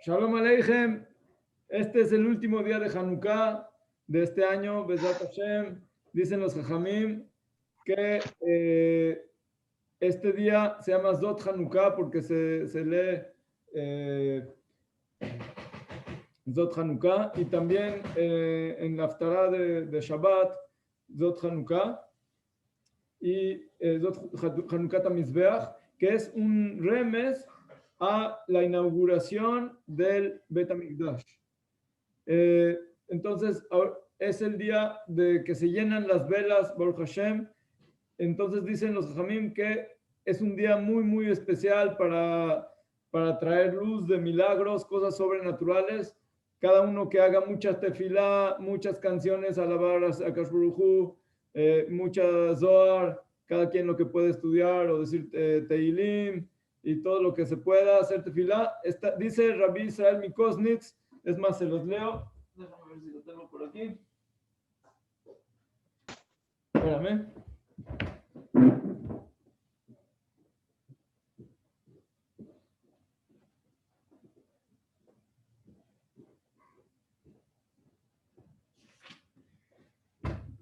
Shalom Aleichem. Este es el último día de Hanukkah de este año, Bezat Hashem. Dicen los Jajamim que este día se llama Zot Hanukkah porque se lee Zot Hanukkah y también en la Haftarah de Shabbat, Zot Hanukkah y Zot Hanukkah Tamizbeach, que es un remes a la inauguración del Bet HaMikdash. Entonces, es el día de que se llenan las velas, Baruch Hashem. Entonces dicen los Jamim que es un día muy, muy especial para traer luz de milagros, cosas sobrenaturales. Cada uno que haga muchas tefilá, muchas canciones, alabar a Akash Baruj Hu, mucha Zohar, cada quien lo que puede estudiar o decir Teilim y todo lo que se pueda hacer tefilá. Dice Rabbi Israel Mikosnitz, es más, se los leo. Déjame ver si lo tengo por aquí. Espérame.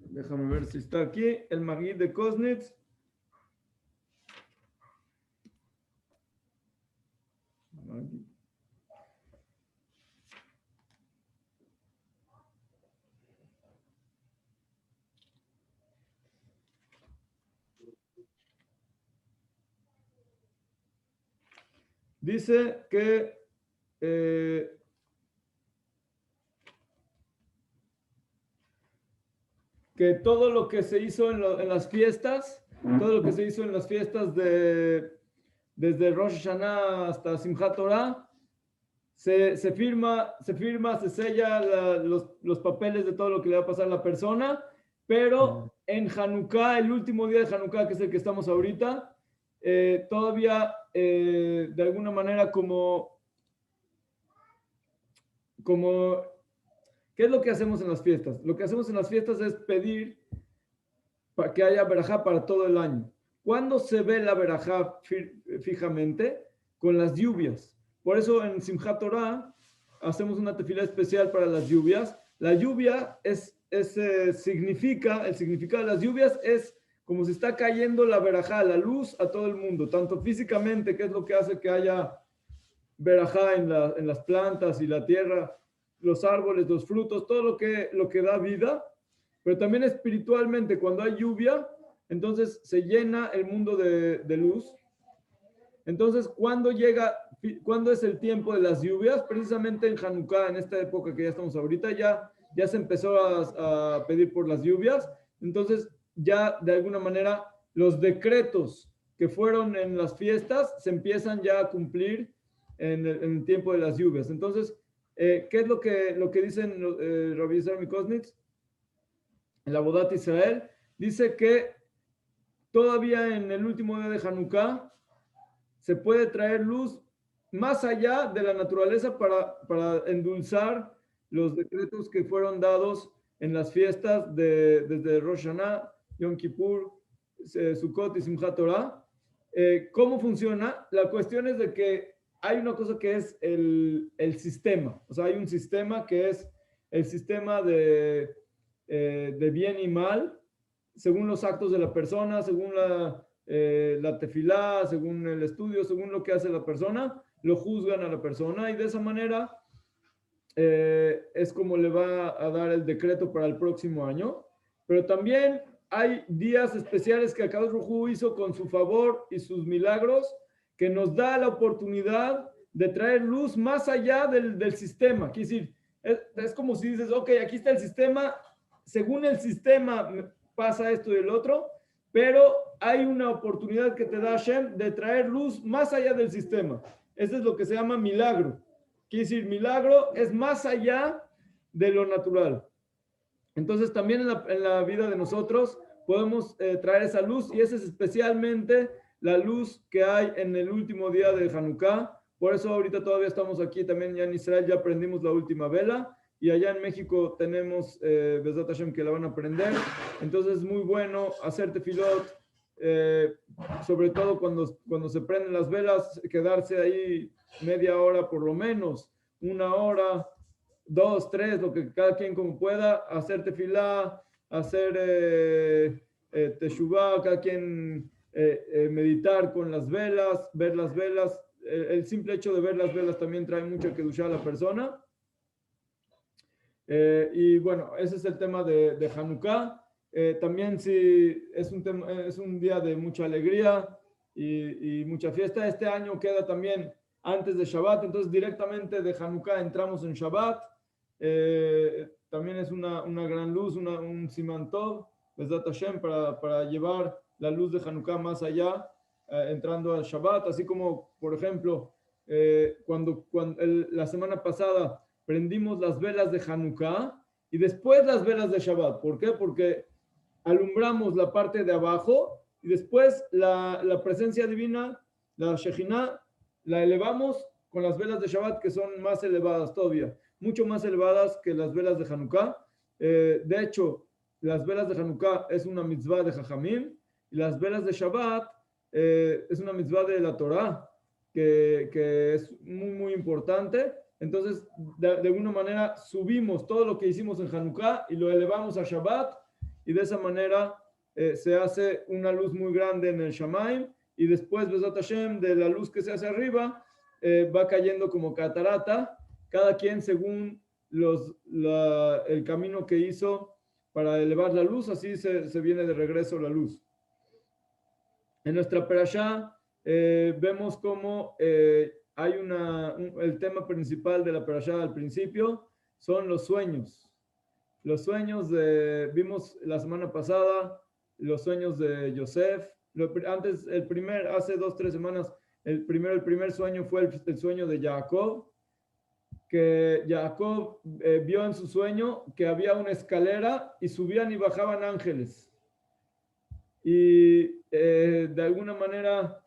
Déjame ver si está aquí. El Magid de Koznitz. Dice que todo lo que se hizo en las fiestas, todo lo que se hizo en las fiestas desde Rosh Hashanah hasta Simchat Torah, se firma, se sella los papeles de todo lo que le va a pasar a la persona, pero en Hanukkah, el último día de Hanukkah, que es el que estamos ahorita, todavía de alguna manera como, ¿qué es lo que hacemos en las fiestas? Lo que hacemos en las fiestas es pedir para que haya verajá para todo el año. ¿Cuándo se ve la verajá fijamente? Con las lluvias. Por eso en Simchat Torah hacemos una tefilá especial para las lluvias. La lluvia significa, el significado de las lluvias es como si está cayendo la verajá, la luz a todo el mundo, tanto físicamente, que es lo que hace que haya verajá en las plantas y la tierra, los árboles, los frutos, todo lo que da vida, pero también espiritualmente, cuando hay lluvia, entonces se llena el mundo de luz. Entonces, ¿cuándo es el tiempo de las lluvias? Precisamente en Hanukkah, en esta época que ya estamos ahorita, ya se empezó a pedir por las lluvias. Entonces, ya de alguna manera los decretos que fueron en las fiestas se empiezan ya a cumplir en el tiempo de las lluvias. Entonces, ¿qué es lo que dicen Rabbi Israel Mikosnitz? En la Bodat Israel, dice que todavía en el último día de Hanukkah se puede traer luz más allá de la naturaleza para endulzar los decretos que fueron dados en las fiestas desde Rosh Hashanah, Yom Kippur, Sukkot y Simchat Torah. ¿Cómo funciona? La cuestión es de que hay una cosa que es el sistema. O sea, hay un sistema que es el sistema de bien y mal, según los actos de la persona, según la tefilá, según el estudio, según lo que hace la persona, lo juzgan a la persona y de esa manera es como le va a dar el decreto para el próximo año. Pero también hay días especiales que Akadosh Baruj Hu hizo con su favor y sus milagros que nos da la oportunidad de traer luz más allá del sistema. Quiere decir, es como si dices, ok, aquí está el sistema, según el sistema pasa esto y el otro, pero hay una oportunidad que te da Hashem de traer luz más allá del sistema. Eso es lo que se llama milagro. Quiere decir, milagro es más allá de lo natural. Entonces también en la vida de nosotros podemos traer esa luz y esa es especialmente la luz que hay en el último día de Hanukkah. Por eso ahorita todavía estamos aquí también ya en Israel, ya prendimos la última vela y allá en México tenemos Bezat Hashem que la van a prender. Entonces es muy bueno hacer tefilot, sobre todo cuando se prenden las velas, quedarse ahí media hora por lo menos, una hora, dos, tres, lo que cada quien como pueda, hacer tefilá, hacer teshuvá, cada quien meditar con las velas, ver las velas. El simple hecho de ver las velas también trae mucha kedushá a la persona. Y bueno, ese es el tema de Hanukkah. También sí, es un día de mucha alegría y mucha fiesta. Este año queda también antes de Shabbat, entonces directamente de Hanukkah entramos en Shabbat. También es una gran luz, un Siman Tov, Bezat Hashem, para llevar la luz de Hanukkah más allá, entrando al Shabbat. Así como, por ejemplo, la semana pasada prendimos las velas de Hanukkah y después las velas de Shabbat. ¿Por qué? Porque alumbramos la parte de abajo y después la presencia divina, la Shejinah, la elevamos con las velas de Shabbat, que son más elevadas todavía, mucho más elevadas que las velas de Hanukkah. De hecho, las velas de Hanukkah es una mitzvah de Jajamim y las velas de Shabbat es una mitzvah de la Torah, que es muy, muy importante. Entonces, de alguna manera, subimos todo lo que hicimos en Hanukkah y lo elevamos a Shabbat, y de esa manera se hace una luz muy grande en el Shamaim, y después, Bezat Hashem, de la luz que se hace arriba, va cayendo como catarata, cada quien según el camino que hizo para elevar la luz, así se viene de regreso la luz. En nuestra perashá vemos cómo hay el tema principal de la perashá al principio son los sueños. Los sueños vimos la semana pasada los sueños de Yosef. Hace 2, 3 semanas, el primer sueño fue el sueño de Jacob, que Jacob vio en su sueño que había una escalera y subían y bajaban ángeles. Y de alguna manera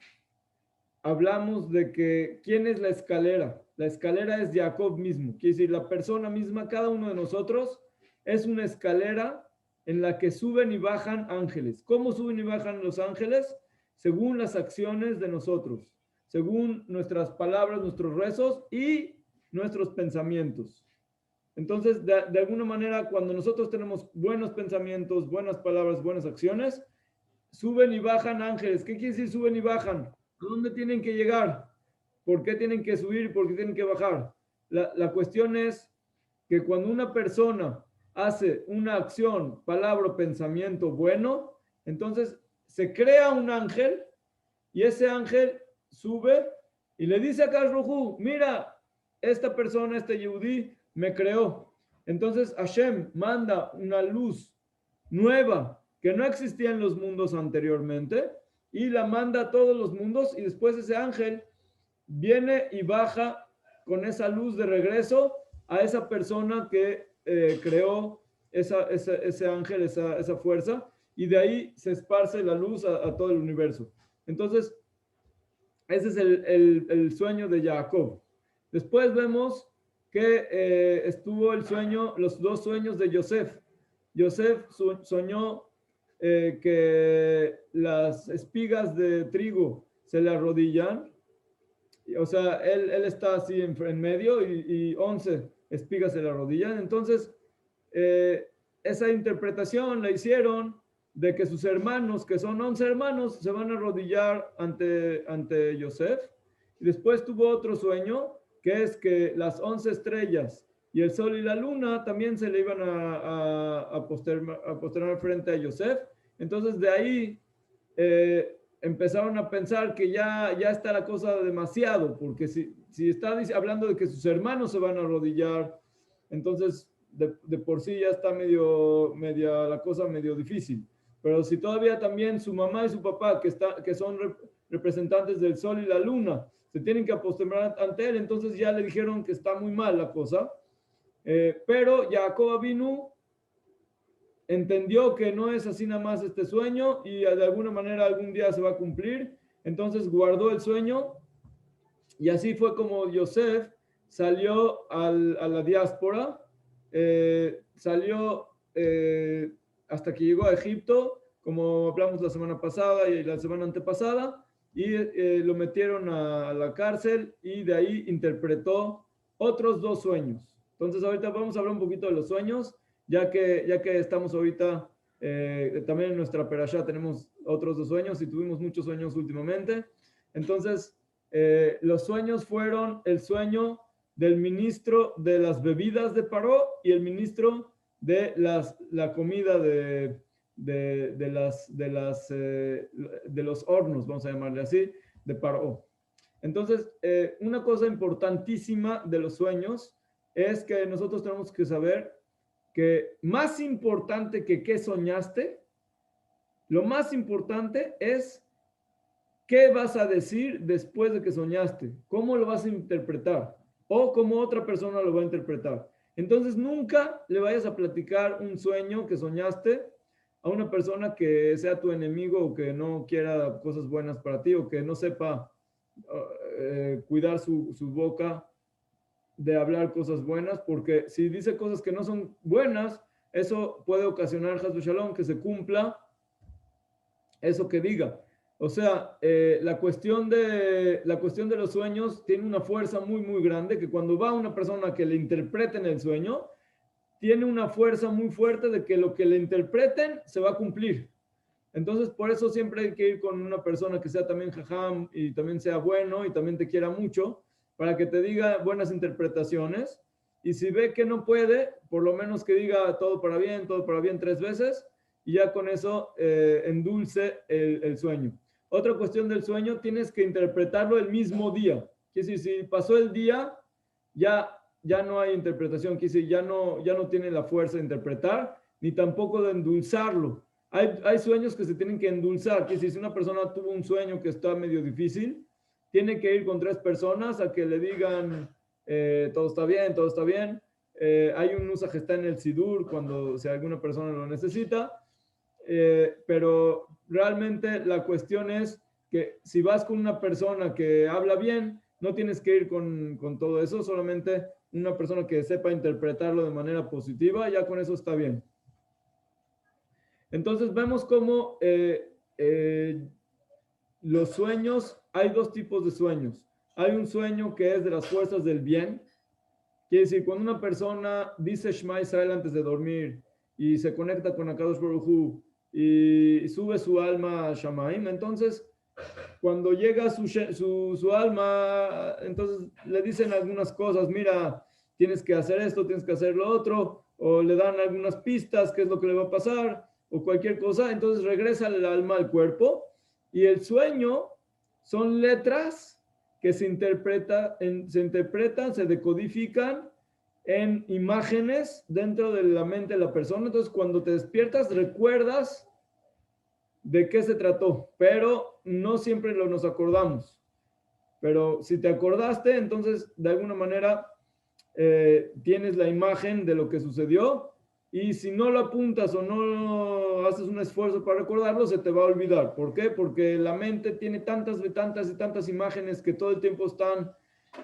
hablamos de que ¿quién es la escalera? La escalera es Jacob mismo, quiere decir la persona misma, cada uno de nosotros es una escalera en la que suben y bajan ángeles. ¿Cómo suben y bajan los ángeles? Según las acciones de nosotros, según nuestras palabras, nuestros rezos y nuestros pensamientos. Entonces, de alguna manera, cuando nosotros tenemos buenos pensamientos, buenas palabras, buenas acciones, suben y bajan ángeles. ¿Qué quiere decir suben y bajan? ¿A dónde tienen que llegar? ¿Por qué tienen que subir y por qué tienen que bajar? La cuestión es que cuando una persona hace una acción, palabra o pensamiento bueno, entonces se crea un ángel y ese ángel sube y le dice a Kadosh Baruj Hu, mira, esta persona, este Yehudí, me creó. Entonces Hashem manda una luz nueva que no existía en los mundos anteriormente y la manda a todos los mundos, y después ese ángel viene y baja con esa luz de regreso a esa persona que creó ese ángel, esa fuerza, y de ahí se esparce la luz a todo el universo. Entonces, ese es el sueño de Jacob. Después vemos que estuvo los 2 sueños de Yosef. Yosef soñó que las espigas de trigo se le arrodillan. O sea, él está así en medio y 11 espigas se le arrodillan. Entonces, esa interpretación la hicieron de que sus hermanos, que son 11 hermanos, se van a arrodillar ante Yosef. Y después tuvo otro sueño, que es que las 11 estrellas y el sol y la luna también se le iban a posternar frente a Yosef. Entonces de ahí empezaron a pensar que ya está la cosa demasiado, porque si está hablando de que sus hermanos se van a arrodillar, entonces de por sí ya está media la cosa medio difícil. Pero si todavía también su mamá y su papá, que son representantes del sol y la luna, se tienen que apostolar ante él, entonces ya le dijeron que está muy mal la cosa. Pero Jacob Avinu entendió que no es así nada más este sueño y de alguna manera algún día se va a cumplir. Entonces guardó el sueño y así fue como Yosef salió a la diáspora, salió hasta que llegó a Egipto, como hablamos la semana pasada y la semana antepasada, y lo metieron a la cárcel y de ahí interpretó otros 2 sueños. Entonces ahorita vamos a hablar un poquito de los sueños, ya que estamos ahorita, también en nuestra perashá tenemos otros 2 sueños y tuvimos muchos sueños últimamente. Entonces, los sueños fueron el sueño del ministro de las bebidas de Paró y el ministro de la comida de los hornos, vamos a llamarle así, de Paró. Entonces, una cosa importantísima de los sueños es que nosotros tenemos que saber que más importante que qué soñaste, lo más importante es qué vas a decir después de que soñaste, cómo lo vas a interpretar o cómo otra persona lo va a interpretar. Entonces, nunca le vayas a platicar un sueño que soñaste a una persona que sea tu enemigo o que no quiera cosas buenas para ti o que no sepa cuidar su boca de hablar cosas buenas, porque si dice cosas que no son buenas, eso puede ocasionar, Hasbe Shalom, que se cumpla eso que diga. O sea, la cuestión de los sueños tiene una fuerza muy, muy grande, que cuando va una persona que le interpreten el sueño, tiene una fuerza muy fuerte de que lo que le interpreten se va a cumplir. Entonces, por eso siempre hay que ir con una persona que sea también jajam y también sea bueno y también te quiera mucho, para que te diga buenas interpretaciones. Y si ve que no puede, por lo menos que diga todo para bien 3 veces, y ya con eso endulce el sueño. Otra cuestión del sueño, tienes que interpretarlo el mismo día. Quiere decir, si pasó el día, ya no hay interpretación, quiere decir, ya no tiene la fuerza de interpretar, ni tampoco de endulzarlo. Hay sueños que se tienen que endulzar, que si una persona tuvo un sueño que está medio difícil, tiene que ir con 3 personas a que le digan todo está bien, todo está bien. Hay un nusa que está en el Sidur cuando si alguna persona lo necesita, pero realmente la cuestión es que si vas con una persona que habla bien, no tienes que ir con todo eso, solamente una persona que sepa interpretarlo de manera positiva, ya con eso está bien. Entonces vemos cómo los sueños, hay 2 tipos de sueños. Hay un sueño que es de las fuerzas del bien, quiere decir, cuando una persona dice Shema Israel antes de dormir y se conecta con Akadosh Baruj Hu y sube su alma a Shamaim, entonces cuando llega su alma, entonces le dicen algunas cosas, mira, tienes que hacer esto, tienes que hacer lo otro, o le dan algunas pistas, qué es lo que le va a pasar, o cualquier cosa, entonces regresa el alma al cuerpo, y el sueño son letras que se interpretan, se decodifican en imágenes dentro de la mente de la persona, entonces cuando te despiertas recuerdas de qué se trató, pero no siempre nos acordamos. Pero si te acordaste, entonces de alguna manera tienes la imagen de lo que sucedió, y si no lo apuntas o no haces un esfuerzo para recordarlo, se te va a olvidar. ¿Por qué? Porque la mente tiene tantas imágenes que todo el tiempo están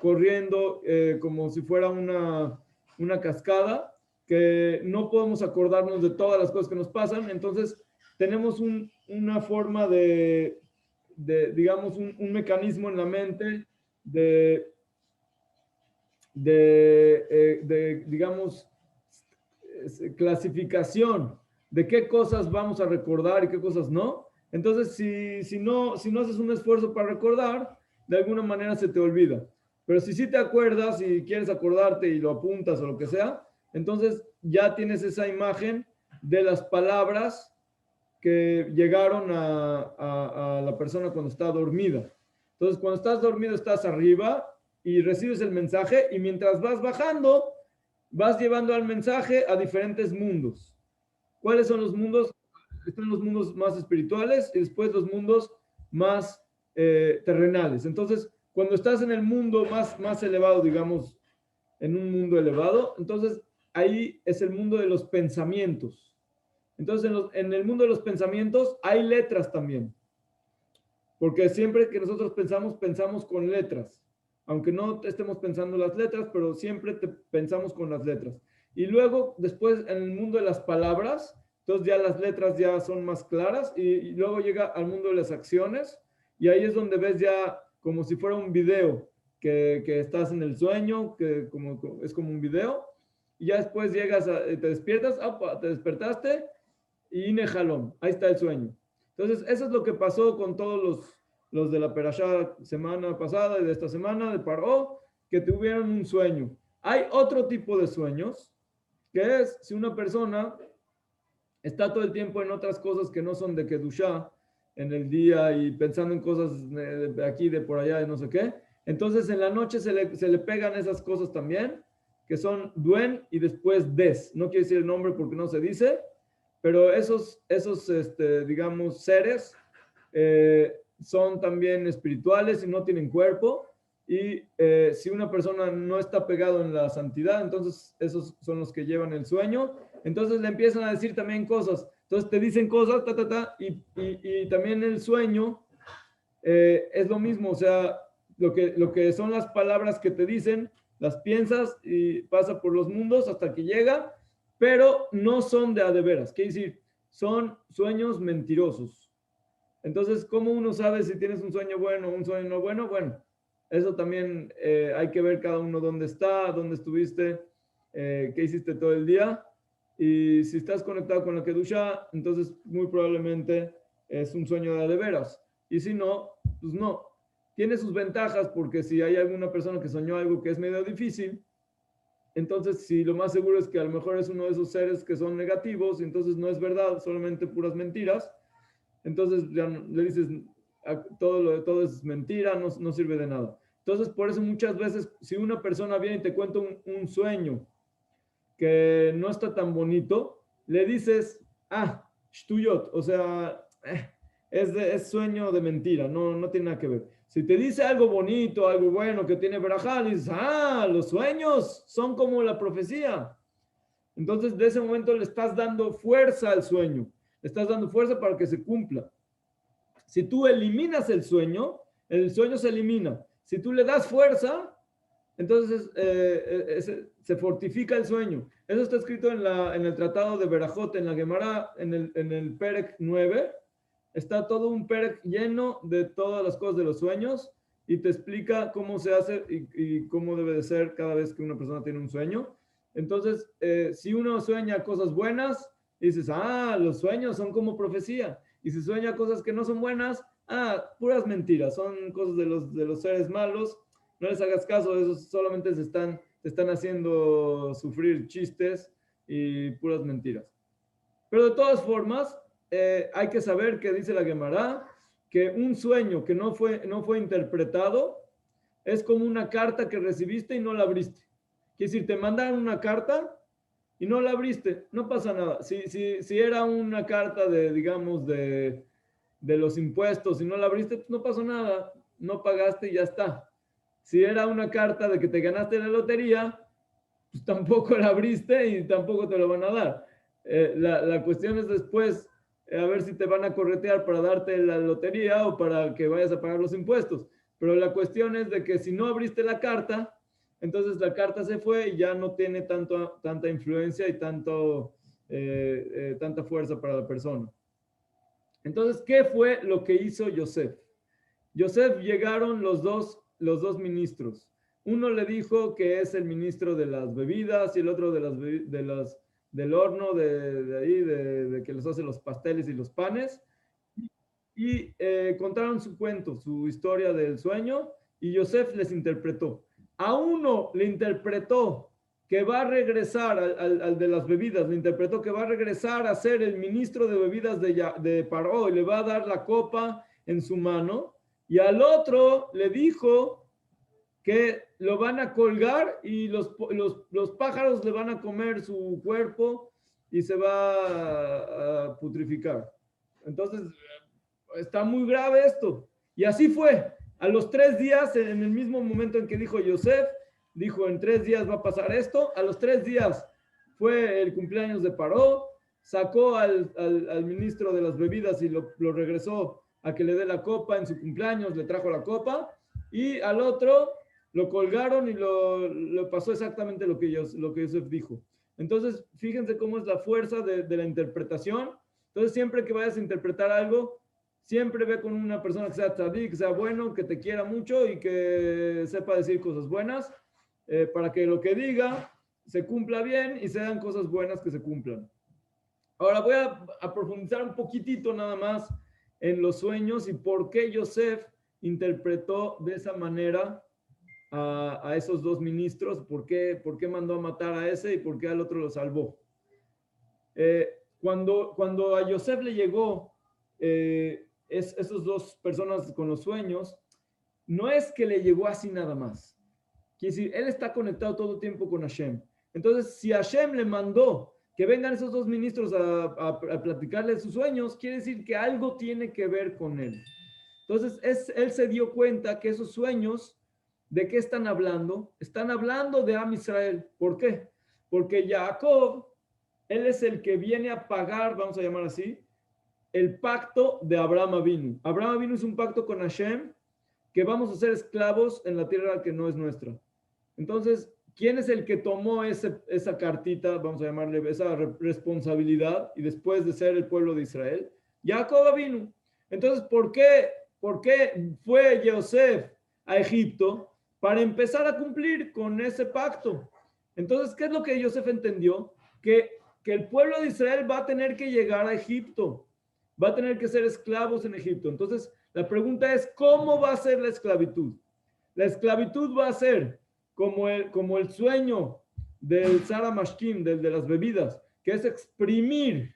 corriendo como si fuera una cascada, que no podemos acordarnos de todas las cosas que nos pasan. Entonces tenemos una forma digamos, un mecanismo en la mente digamos, clasificación de qué cosas vamos a recordar y qué cosas no. Entonces, si no haces un esfuerzo para recordar, de alguna manera se te olvida. Pero si sí te acuerdas y quieres acordarte y lo apuntas o lo que sea, entonces ya tienes esa imagen de las palabras que llegaron a la persona cuando está dormida. Entonces, cuando estás dormido, estás arriba y recibes el mensaje, y mientras vas bajando, vas llevando al mensaje a diferentes mundos. ¿Cuáles son los mundos? Están los mundos más espirituales y después los mundos más terrenales. Entonces, cuando estás en el mundo más elevado, digamos, en un mundo elevado, entonces ahí es el mundo de los pensamientos. Entonces, en el mundo de los pensamientos hay letras también. Porque siempre que nosotros pensamos con letras. Aunque no estemos pensando las letras, pero siempre pensamos con las letras. Y luego, después, en el mundo de las palabras, entonces ya las letras ya son más claras, y luego llega al mundo de las acciones, y ahí es donde ves ya como si fuera un video, que estás en el sueño, que es como un video, y ya después te despiertas, opa, te despertaste y Nejalom, ahí está el sueño. Entonces, eso es lo que pasó con todos los de la Perashá semana pasada y de esta semana de Paró, que tuvieron un sueño. Hay otro tipo de sueños, que es si una persona está todo el tiempo en otras cosas que no son de Kedushá en el día y pensando en cosas de aquí, de por allá, de no sé qué. Entonces en la noche se le pegan esas cosas también, que son Duen y después Des. No quiere decir el nombre porque no se dice, pero esos digamos, seres son también espirituales y no tienen cuerpo. Y si una persona no está pegado en la santidad, entonces esos son los que llevan el sueño. Entonces le empiezan a decir también cosas. Entonces te dicen cosas, y también el sueño es lo mismo. O sea, lo que son las palabras que te dicen, las piensas y pasa por los mundos hasta que llega, pero no son de a de veras. Quiere decir, son sueños mentirosos. Entonces, ¿cómo uno sabe si tienes un sueño bueno o un sueño no bueno? Bueno, eso también hay que ver cada uno dónde está, dónde estuviste, qué hiciste todo el día. Y si estás conectado con la Kedusha, entonces muy probablemente es un sueño de veras. Y si no, pues no. Tiene sus ventajas porque si hay alguna persona que soñó algo que es medio difícil, entonces si lo más seguro es que a lo mejor es uno de esos seres que son negativos, entonces no es verdad, solamente puras mentiras. Entonces ya le dices, todo es mentira, no sirve de nada. Entonces por eso muchas veces si una persona viene y te cuenta un sueño que no está tan bonito, le dices, shtuyot, o sea, es sueño de mentira, no tiene nada que ver. Si te dice algo bonito, algo bueno que tiene verajá, dices, los sueños son como la profecía. Entonces, de ese momento le estás dando fuerza al sueño, le estás dando fuerza para que se cumpla. Si tú eliminas el sueño se elimina. Si tú le das fuerza, entonces se fortifica el sueño. Eso está escrito en el tratado de Berajot, en la Gemara, en el Perek 9. Está todo un Perek lleno de todas las cosas de los sueños y te explica cómo se hace y cómo debe de ser cada vez que una persona tiene un sueño. Entonces, si uno sueña cosas buenas, dices, los sueños son como profecía. Y si sueña cosas que no son buenas, puras mentiras, son cosas de los seres malos. No les hagas caso, esos solamente te están haciendo sufrir chistes y puras mentiras. Pero de todas formas, hay que saber que dice la Gemara que un sueño que no fue interpretado es como una carta que recibiste y no la abriste. Quiere decir, te mandaron una carta y no la abriste, no pasa nada. Si era una carta digamos, de los impuestos y no la abriste, pues no pasó nada, no pagaste y ya está. Si era una carta de que te ganaste la lotería, pues tampoco la abriste y tampoco te lo van a dar. La cuestión es después, a ver si te van a corretear para darte la lotería o para que vayas a pagar los impuestos. Pero la cuestión es de que si no abriste la carta, entonces la carta se fue y ya no tiene tanta influencia y tanta fuerza para la persona. Entonces, ¿qué fue lo que hizo Yosef? Yosef llegaron los dos ministros. Uno le dijo que es el ministro de las bebidas y el otro del horno, de ahí, de que les hace los pasteles y los panes. Y contaron su cuento, su historia del sueño, y Yosef les interpretó. A uno le interpretó que va a regresar, al de las bebidas, le interpretó que va a regresar a ser el ministro de bebidas de Paró y le va a dar la copa en su mano. Y al otro le dijo que lo van a colgar y los pájaros le van a comer su cuerpo y se va a putrificar. Entonces, está muy grave esto. Y así fue. A los 3 días, en el mismo momento en que dijo Yosef, dijo, en 3 días va a pasar esto. A los 3 días fue el cumpleaños de Paró, sacó al ministro de las bebidas y lo regresó a que le dé la copa en su cumpleaños, le trajo la copa, y al otro lo colgaron y lo pasó exactamente lo que Yosef dijo. Entonces, fíjense cómo es la fuerza de la interpretación. Entonces, siempre que vayas a interpretar algo, siempre ve con una persona que sea tzadik, que sea bueno, que te quiera mucho y que sepa decir cosas buenas, para que lo que diga se cumpla bien y sean cosas buenas que se cumplan. Ahora voy a profundizar un poquitito nada más en los sueños y por qué Yosef interpretó de esa manera a esos dos ministros, por qué mandó a matar a ese y por qué al otro lo salvó. Cuando a Yosef le llegó esos dos personas con los sueños, no es que le llegó así nada más. Quiere decir, él está conectado todo el tiempo con Hashem. Entonces, si Hashem le mandó que vengan esos dos ministros a platicarle sus sueños, quiere decir que algo tiene que ver con él. Entonces, él se dio cuenta que esos sueños, ¿de qué están hablando? Están hablando de Am Israel. ¿Por qué? Porque Jacob, él es el que viene a pagar, vamos a llamar así, el pacto de Abraham Avinu. Abraham Avinu es un pacto con Hashem que vamos a ser esclavos en la tierra que no es nuestra. Entonces, ¿quién es el que tomó esa cartita, vamos a llamarle, esa responsabilidad, y después de ser el pueblo de Israel? Jacob vino. Entonces, ¿por qué fue Yosef a Egipto? Para empezar a cumplir con ese pacto. Entonces, ¿qué es lo que Yosef entendió? Que el pueblo de Israel va a tener que llegar a Egipto, va a tener que ser esclavos en Egipto. Entonces, la pregunta es, ¿cómo va a ser la esclavitud? La esclavitud va a ser como el sueño del Sara Mashkim, de las bebidas, que es exprimir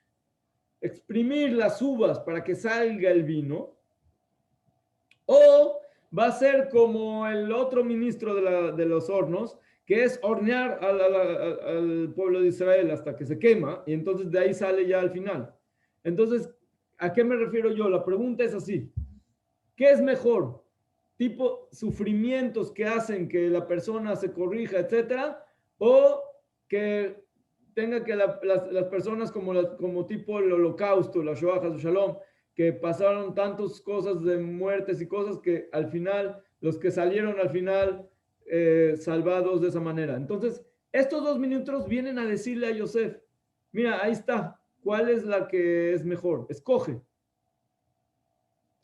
las uvas para que salga el vino, o va a ser como el otro ministro de los hornos, que es hornear al pueblo de Israel hasta que se quema, y entonces de ahí sale ya al final. Entonces, ¿a qué me refiero yo? La pregunta es así, ¿qué es mejor? Tipo sufrimientos que hacen que la persona se corrija, etcétera, o que tenga que las personas como tipo el holocausto, la Shoah Shalom, que pasaron tantas cosas de muertes y cosas que al final, los que salieron al final salvados de esa manera. Entonces, estos dos ministros vienen a decirle a Yosef, mira, ahí está, ¿cuál es la que es mejor? Escoge.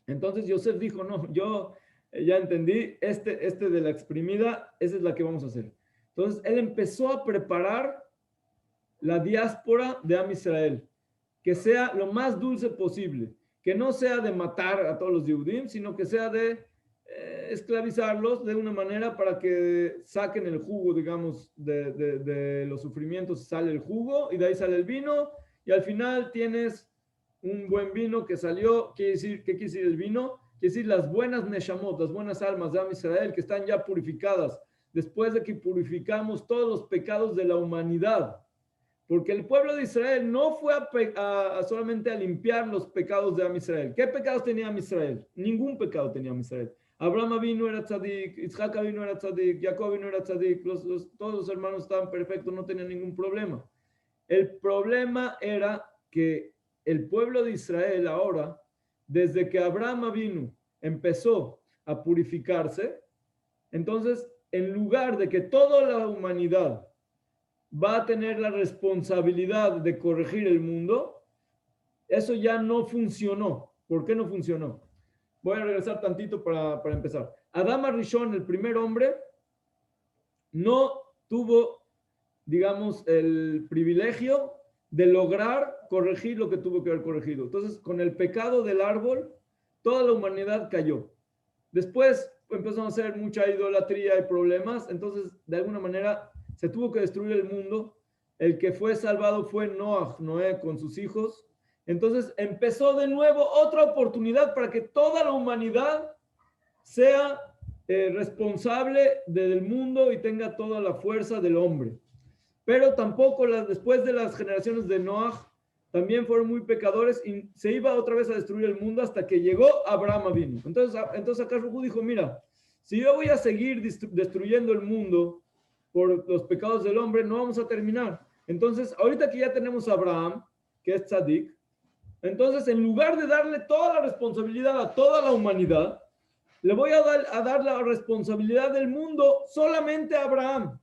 Entonces Yosef dijo, no, yo ya entendí, este de la exprimida, esa es la que vamos a hacer. Entonces él empezó a preparar la diáspora de Am Israel, que sea lo más dulce posible, que no sea de matar a todos los Yehudim, sino que sea de esclavizarlos de una manera para que saquen el jugo, digamos, de los sufrimientos, sale el jugo y de ahí sale el vino y al final tienes un buen vino que salió. ¿Qué quiere decir el vino? Quiere decir las buenas neshamot, las buenas almas de Am Israel que están ya purificadas, después de que purificamos todos los pecados de la humanidad. Porque el pueblo de Israel no fue solamente a limpiar los pecados de Am Israel. ¿Qué pecados tenía Am Israel? Ningún pecado tenía Am Israel. Abraham Avinu era tzadik, Isaac Avinu era tzadik, Jacob Avinu era tzadik, todos los hermanos estaban perfectos, no tenían ningún problema. El problema era que el pueblo de Israel ahora, desde que Abraham Avinu empezó a purificarse, entonces, en lugar de que toda la humanidad va a tener la responsabilidad de corregir el mundo, eso ya no funcionó. ¿Por qué no funcionó? Voy a regresar tantito para empezar. Adam Arishon, el primer hombre, no tuvo, digamos, el privilegio de lograr corregir lo que tuvo que haber corregido. Entonces, con el pecado del árbol, toda la humanidad cayó. Después empezó a hacer mucha idolatría y problemas, entonces, de alguna manera, se tuvo que destruir el mundo. El que fue salvado fue Noé con sus hijos. Entonces empezó de nuevo otra oportunidad para que toda la humanidad sea responsable del mundo y tenga toda la fuerza del hombre. Pero tampoco después de las generaciones de Noé también fueron muy pecadores y se iba otra vez a destruir el mundo hasta que llegó Abraham Avinu. Entonces acá Ruhu dijo, mira, si yo voy a seguir destruyendo el mundo por los pecados del hombre, no vamos a terminar. Entonces, ahorita que ya tenemos a Abraham, que es tzadik, entonces en lugar de darle toda la responsabilidad a toda la humanidad, le voy a dar la responsabilidad del mundo solamente a Abraham.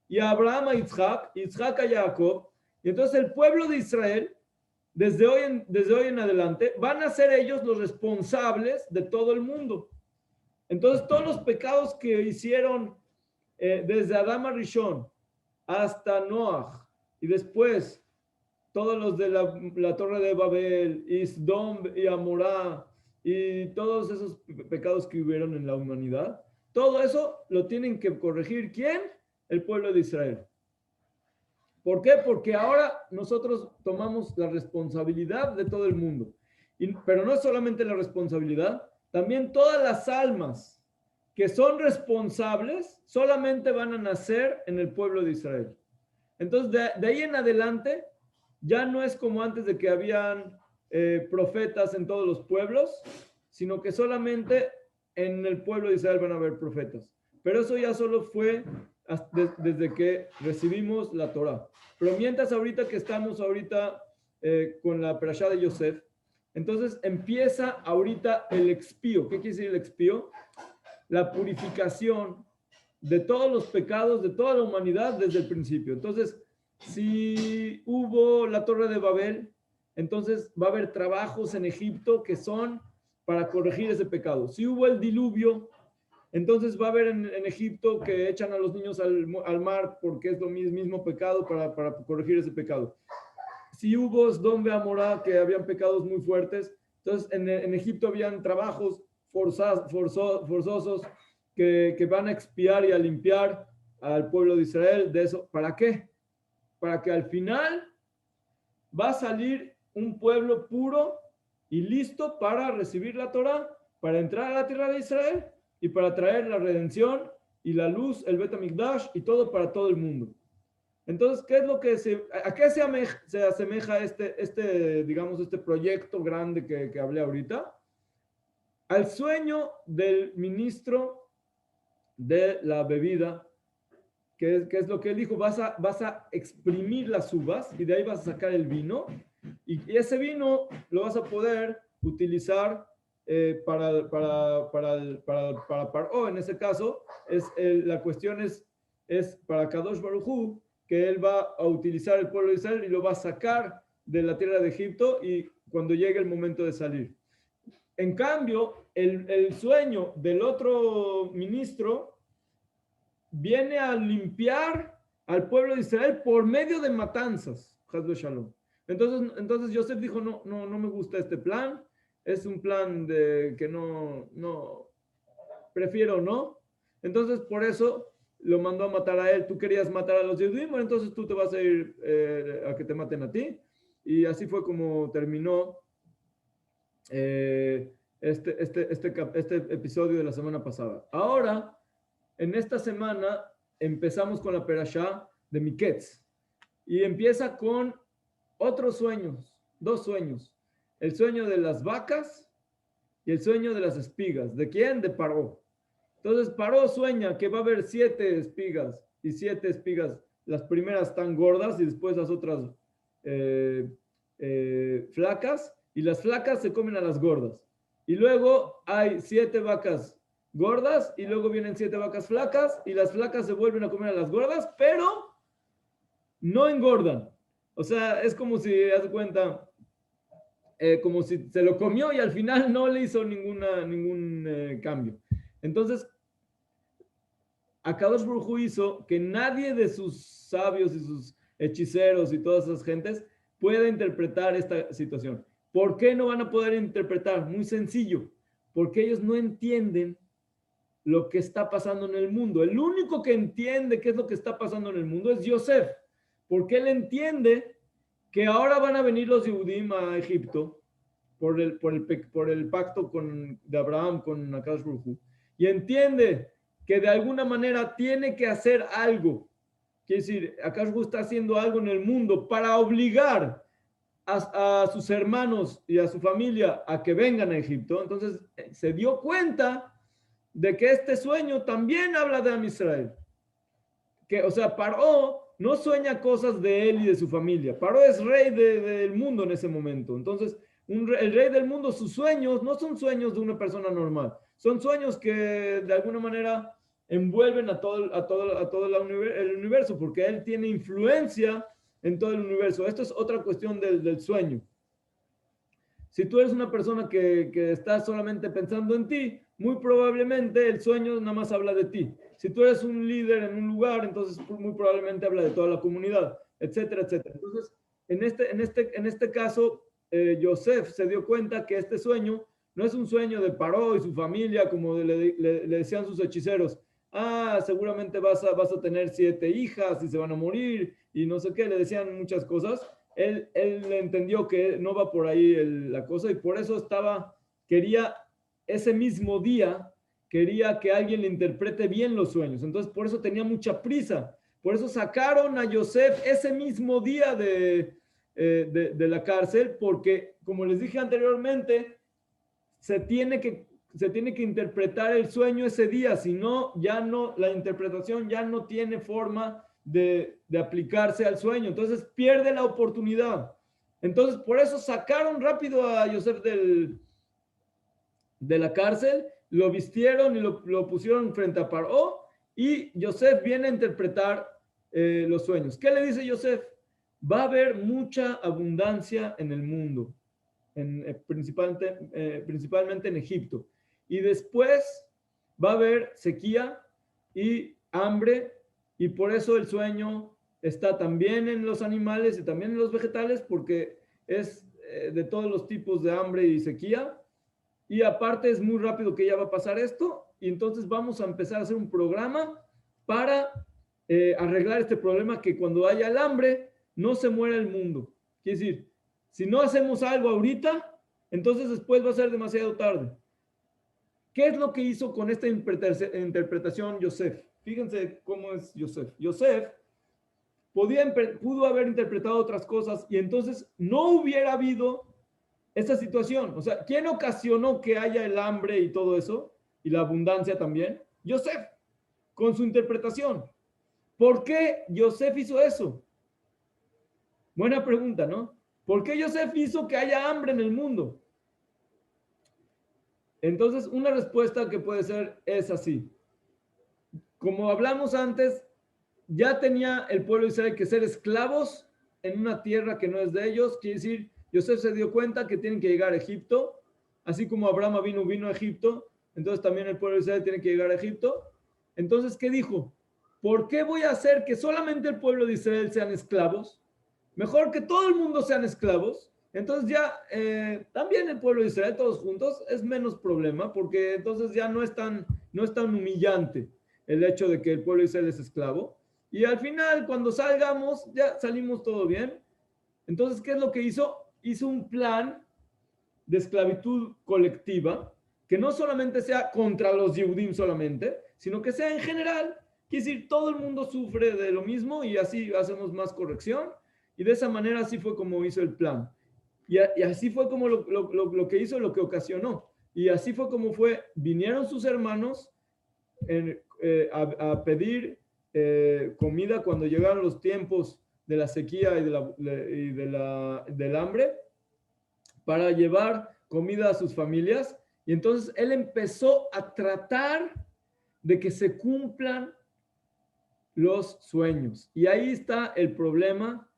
Y a Abraham a Isaac a Jacob. Y entonces el pueblo de Israel desde hoy en adelante, van a ser ellos los responsables de todo el mundo. Entonces, todos los pecados que hicieron desde Adán Rishon hasta Noah y después todos los de la Torre de Babel, y Sdom y Amorá, y todos esos pecados que hubieron en la humanidad, todo eso lo tienen que corregir. ¿Quién? El pueblo de Israel. ¿Por qué? Porque ahora nosotros tomamos la responsabilidad de todo el mundo. Pero no es solamente la responsabilidad, también todas las almas que son responsables solamente van a nacer en el pueblo de Israel. Entonces, de ahí en adelante, ya no es como antes de que habían profetas en todos los pueblos, sino que solamente en el pueblo de Israel van a haber profetas. Pero eso ya solo fue desde que recibimos la Torah. Pero mientras ahorita que estamos con la Perashá de Yosef, entonces empieza ahorita el expío. ¿Qué quiere decir el expío? La purificación de todos los pecados de toda la humanidad desde el principio. Entonces, si hubo la Torre de Babel, entonces va a haber trabajos en Egipto que son para corregir ese pecado. Si hubo el diluvio, entonces va a haber en Egipto que echan a los niños al mar porque es lo mismo pecado para corregir ese pecado. Si hubo Sdom y Amorá, que habían pecados muy fuertes, entonces en Egipto habían trabajos forzosos que van a expiar y a limpiar al pueblo de Israel de eso. ¿Para qué? Para que al final va a salir un pueblo puro y listo para recibir la Torah, para entrar a la tierra de Israel y para traer la redención y la luz, el Bet HaMikdash y todo para todo el mundo. Entonces, ¿qué es lo que a qué se asemeja digamos, este proyecto grande que hablé ahorita? Al sueño del ministro de la bebida, que es lo que él dijo: vas a exprimir las uvas y de ahí vas a sacar el vino, y ese vino lo vas a poder utilizar para Paró. En ese caso, la cuestión es para Kadosh Baruj Hu, que él va a utilizar el pueblo de Israel y lo va a sacar de la tierra de Egipto y cuando llegue el momento de salir. En cambio, el sueño del otro ministro viene a limpiar al pueblo de Israel por medio de matanzas. Entonces Yosef dijo: no me gusta este plan, es un plan que no, prefiero no. Entonces por eso lo mandó a matar a él. Tú querías matar a los judíos, bueno, entonces tú te vas a ir a que te maten a ti. Y así fue como terminó este episodio de la semana pasada. Ahora, en esta semana, empezamos con la perashá de Miketz. Y empieza con otros sueños, dos sueños. El sueño de las vacas y el sueño de las espigas. ¿De quién? De Paró. Entonces Paró sueña que va a haber 7 espigas y 7 espigas. Las primeras están gordas y después las otras flacas, y las flacas se comen a las gordas. Y luego hay 7 vacas gordas y luego vienen 7 vacas flacas y las flacas se vuelven a comer a las gordas, pero no engordan. O sea, es como si, haz de cuenta, como si se lo comió y al final no le hizo ningún cambio. Entonces, Akadosh Baruj Hu hizo que nadie de sus sabios y sus hechiceros y todas esas gentes pueda interpretar esta situación. ¿Por qué no van a poder interpretar? Muy sencillo, porque ellos no entienden lo que está pasando en el mundo. El único que entiende qué es lo que está pasando en el mundo es Yosef, porque él entiende que ahora van a venir los Yehudim a Egipto por el pacto de Abraham con Akadosh Baruj Hu, y entiende que de alguna manera tiene que hacer algo. Quiere decir, Akadosh Baruj Hu está haciendo algo en el mundo para obligar a sus hermanos y a su familia a que vengan a Egipto. Entonces se dio cuenta de que este sueño también habla de Am Israel. O sea, Paró no sueña cosas de él y de su familia. Paró es rey del mundo en ese momento. Entonces, el rey del mundo, sus sueños no son sueños de una persona normal. Son sueños que de alguna manera envuelven a todo el universo, porque él tiene influencia en todo el universo. Esto es otra cuestión del sueño. Si tú eres una persona que está solamente pensando en ti, muy probablemente el sueño nada más habla de ti. Si tú eres un líder en un lugar, entonces muy probablemente habla de toda la comunidad, etcétera, etcétera. Entonces, en este caso, Yosef se dio cuenta que este sueño no es un sueño de Paró y su familia, como le decían sus hechiceros. Ah, seguramente vas a tener 7 hijas y se van a morir y no sé qué, le decían muchas cosas. Él entendió que no va por ahí la cosa y por eso quería ese mismo día, quería que alguien le interprete bien los sueños. Entonces, por eso tenía mucha prisa. Por eso sacaron a Yosef ese mismo día de la cárcel, porque, como les dije anteriormente, se tiene que interpretar el sueño ese día, si no, ya no, la interpretación ya no tiene forma de aplicarse al sueño, entonces pierde la oportunidad. Entonces, por eso sacaron rápido a Yosef de la cárcel, lo vistieron y lo pusieron frente a Paró, y Yosef viene a interpretar los sueños. ¿Qué le dice Yosef? Va a haber mucha abundancia en el mundo, principalmente en Egipto. Y después va a haber sequía y hambre, y por eso el sueño está también en los animales y también en los vegetales, porque es de todos los tipos de hambre y sequía. Y aparte es muy rápido que ya va a pasar esto, y entonces vamos a empezar a hacer un programa para arreglar este problema, que cuando haya el hambre no se muera el mundo. Quiere decir, si no hacemos algo ahorita, entonces después va a ser demasiado tarde. ¿Qué es lo que hizo con esta interpretación Yosef? Fíjense cómo es Yosef. Yosef pudo haber interpretado otras cosas y entonces no hubiera habido esta situación. O sea, ¿quién ocasionó que haya el hambre y todo eso? Y la abundancia también. Yosef, con su interpretación. ¿Por qué Yosef hizo eso? Buena pregunta, ¿no? ¿Por qué Yosef hizo que haya hambre en el mundo? Entonces, una respuesta que puede ser es así. Como hablamos antes, ya tenía el pueblo de Israel que ser esclavos en una tierra que no es de ellos. Quiere decir, Yosef se dio cuenta que tienen que llegar a Egipto, así como Abraham vino a Egipto, entonces también el pueblo de Israel tiene que llegar a Egipto. Entonces, ¿qué dijo? ¿Por qué voy a hacer que solamente el pueblo de Israel sean esclavos? Mejor que todo el mundo sean esclavos. Entonces ya también el pueblo de Israel, todos juntos, es menos problema, porque entonces ya no es tan humillante el hecho de que el pueblo de Israel es esclavo. Y al final, cuando salgamos, ya salimos todo bien. Entonces, ¿qué es lo que hizo? Hizo un plan de esclavitud colectiva, que no solamente sea contra los Yehudim solamente, sino que sea en general. Quiere decir, todo el mundo sufre de lo mismo y así hacemos más corrección. Y de esa manera así fue como hizo el plan. Y así fue como lo que hizo, lo que ocasionó. Y así fue como vinieron sus hermanos a pedir comida cuando llegaron los tiempos de la sequía y del hambre, para llevar comida a sus familias. Y entonces él empezó a tratar de que se cumplan los sueños. Y ahí está el problema,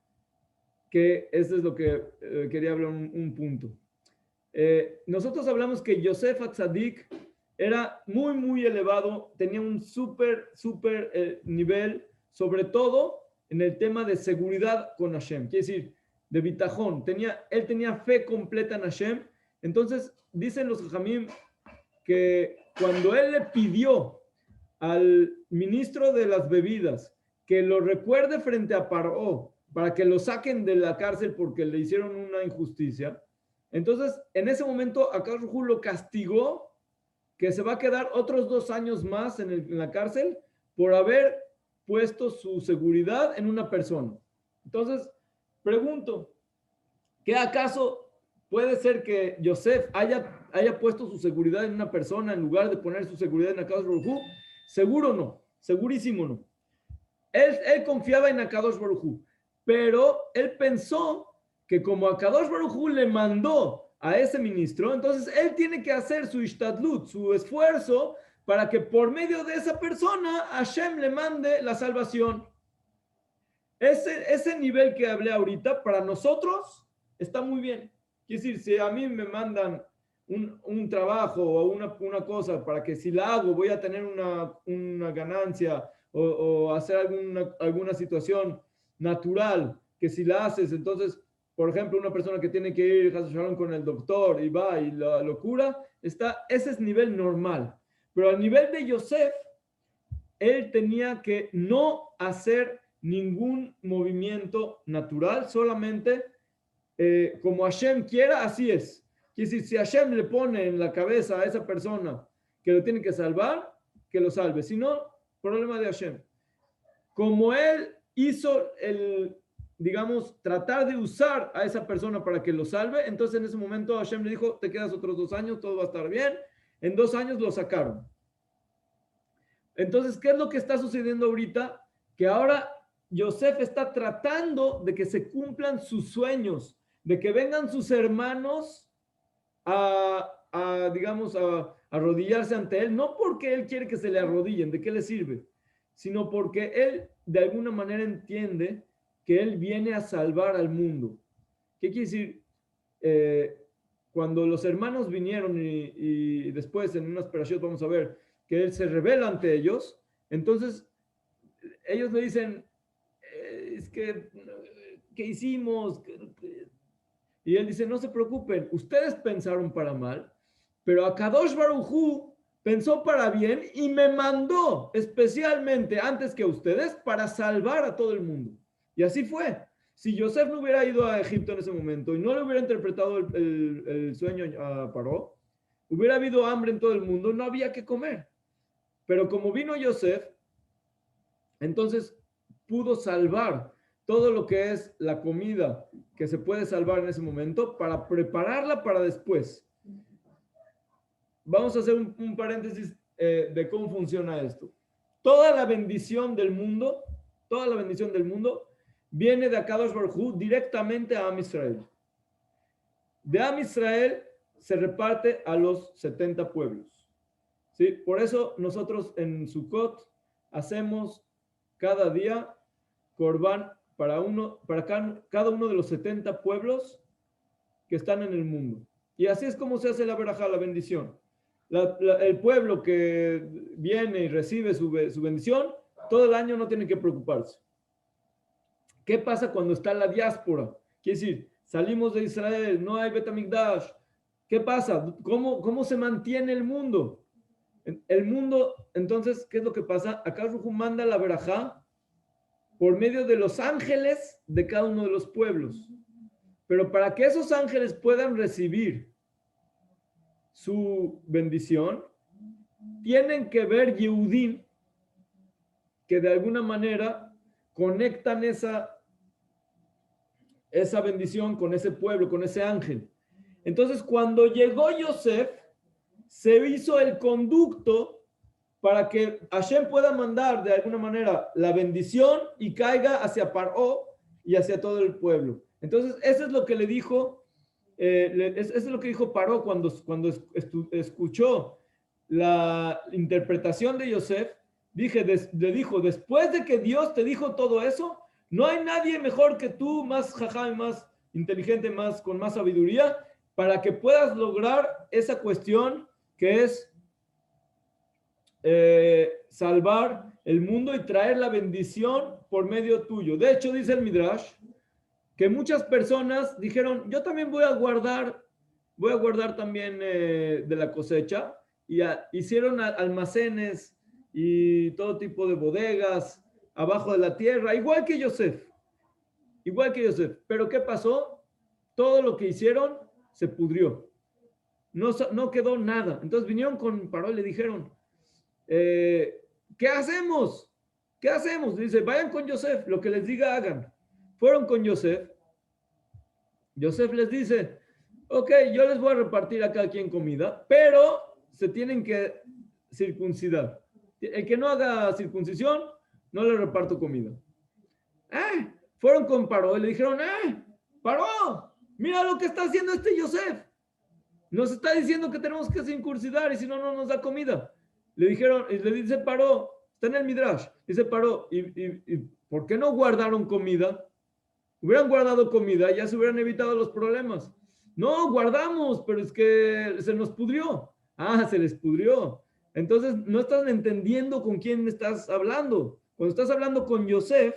que eso es lo que quería hablar un punto. Nosotros hablamos que Yosef Atzadik era muy, muy elevado, tenía un súper nivel, sobre todo en el tema de seguridad con Hashem, quiere decir, de bitajón. Él tenía fe completa en Hashem. Entonces, dicen los Jajamim que cuando él le pidió al ministro de las bebidas que lo recuerde frente a Paró para que lo saquen de la cárcel porque le hicieron una injusticia, entonces en ese momento Akadosh Baruj Hu lo castigó, que se va a quedar otros 2 años más en la cárcel por haber puesto su seguridad en una persona. Entonces, pregunto, ¿qué acaso puede ser que Yosef haya puesto su seguridad en una persona en lugar de poner su seguridad en Akadosh Baruj Hu? Seguro no, segurísimo no. Él confiaba en Akadosh Baruj Hu, pero él pensó que como Akadosh Baruj Hu le mandó a ese ministro, entonces él tiene que hacer su ishtadlut, su esfuerzo, para que por medio de esa persona Hashem le mande la salvación. Ese nivel que hablé ahorita, para nosotros está muy bien. Quiere decir, si a mí me mandan un trabajo o una cosa para que si la hago voy a tener una ganancia o hacer alguna situación natural, que si la haces, entonces, por ejemplo, una persona que tiene que ir con el doctor y va y lo cura, ese es nivel normal. Pero al nivel de Yosef, él tenía que no hacer ningún movimiento natural, solamente como Hashem quiera, así es. Quiere decir, si Hashem le pone en la cabeza a esa persona que lo tiene que salvar, que lo salve. Si no, problema de Hashem. Como él hizo digamos, tratar de usar a esa persona para que lo salve, entonces en ese momento Hashem le dijo, te quedas otros 2 años, todo va a estar bien. En 2 años lo sacaron. Entonces, ¿qué es lo que está sucediendo ahorita? Que ahora Yosef está tratando de que se cumplan sus sueños, de que vengan sus hermanos digamos, a arrodillarse ante él, no porque él quiere que se le arrodillen, ¿de qué le sirve? Sino porque él de alguna manera entiende que él viene a salvar al mundo. ¿Qué quiere decir? Cuando los hermanos vinieron y después en unas parashot vamos a ver que él se revela ante ellos, entonces ellos le dicen, es que, ¿qué hicimos? Y él dice, no se preocupen, ustedes pensaron para mal, pero Akadosh Baruj Hu pensó para bien y me mandó especialmente antes que ustedes para salvar a todo el mundo. Y así fue. Si Yosef no hubiera ido a Egipto en ese momento y no le hubiera interpretado el sueño a Paró, hubiera habido hambre en todo el mundo, no había que comer. Pero como vino Yosef, entonces pudo salvar todo lo que es la comida que se puede salvar en ese momento para prepararla para después. Vamos a hacer un paréntesis de cómo funciona esto. Toda la bendición del mundo viene de Akadosh Baruj Hu directamente a Am Israel. De Am Israel se reparte a los 70 pueblos. ¿Sí? Por eso nosotros en Sukkot hacemos cada día Corbán para cada uno de los 70 pueblos que están en el mundo. Y así es como se hace la verajá, la bendición. El pueblo que viene y recibe su bendición, todo el año no tiene que preocuparse. ¿Qué pasa cuando está la diáspora? Quiere decir, salimos de Israel, no hay Bet HaMikdash. ¿Qué pasa? ¿Cómo se mantiene el mundo? El mundo, entonces, ¿qué es lo que pasa? Acá Rujú manda la verajá por medio de los ángeles de cada uno de los pueblos. Pero para que esos ángeles puedan recibir su bendición, tienen que ver Yehudim que de alguna manera conectan esa bendición con ese pueblo, con ese ángel. Entonces, cuando llegó Yosef, se hizo el conducto para que Hashem pueda mandar de alguna manera la bendición y caiga hacia Paró y hacia todo el pueblo. Entonces, eso es lo que le dijo, eso es lo que dijo Paró cuando escuchó la interpretación de Yosef. Le dijo, después de que Dios te dijo todo eso, no hay nadie mejor que tú, más jajá, más inteligente, con más sabiduría, para que puedas lograr esa cuestión que es salvar el mundo y traer la bendición por medio tuyo. De hecho, dice el Midrash, que muchas personas dijeron, yo también voy a guardar también de la cosecha, y hicieron almacenes y todo tipo de bodegas abajo de la tierra, igual que Yosef. Pero ¿qué pasó? Todo lo que hicieron se pudrió. No quedó nada. Entonces vinieron con Paró y le dijeron, ¿qué hacemos? Dice, vayan con Yosef, lo que les diga hagan. Fueron con Yosef. Yosef les dice, ok, yo les voy a repartir a cada quien comida, pero se tienen que circuncidar. El que no haga circuncisión, no le reparto comida. Fueron con Paró y le dijeron, Paró, mira lo que está haciendo este Yosef. Nos está diciendo que tenemos que circuncidar y si no, no nos da comida. Le dijeron, y le dice Paró, está en el Midrash, dice Paró, ¿y por qué no guardaron comida? Hubieran guardado comida, ya se hubieran evitado los problemas. No, guardamos, pero es que se nos pudrió. Ah, se les pudrió. Entonces, no estás entendiendo con quién estás hablando. Cuando estás hablando con Yosef,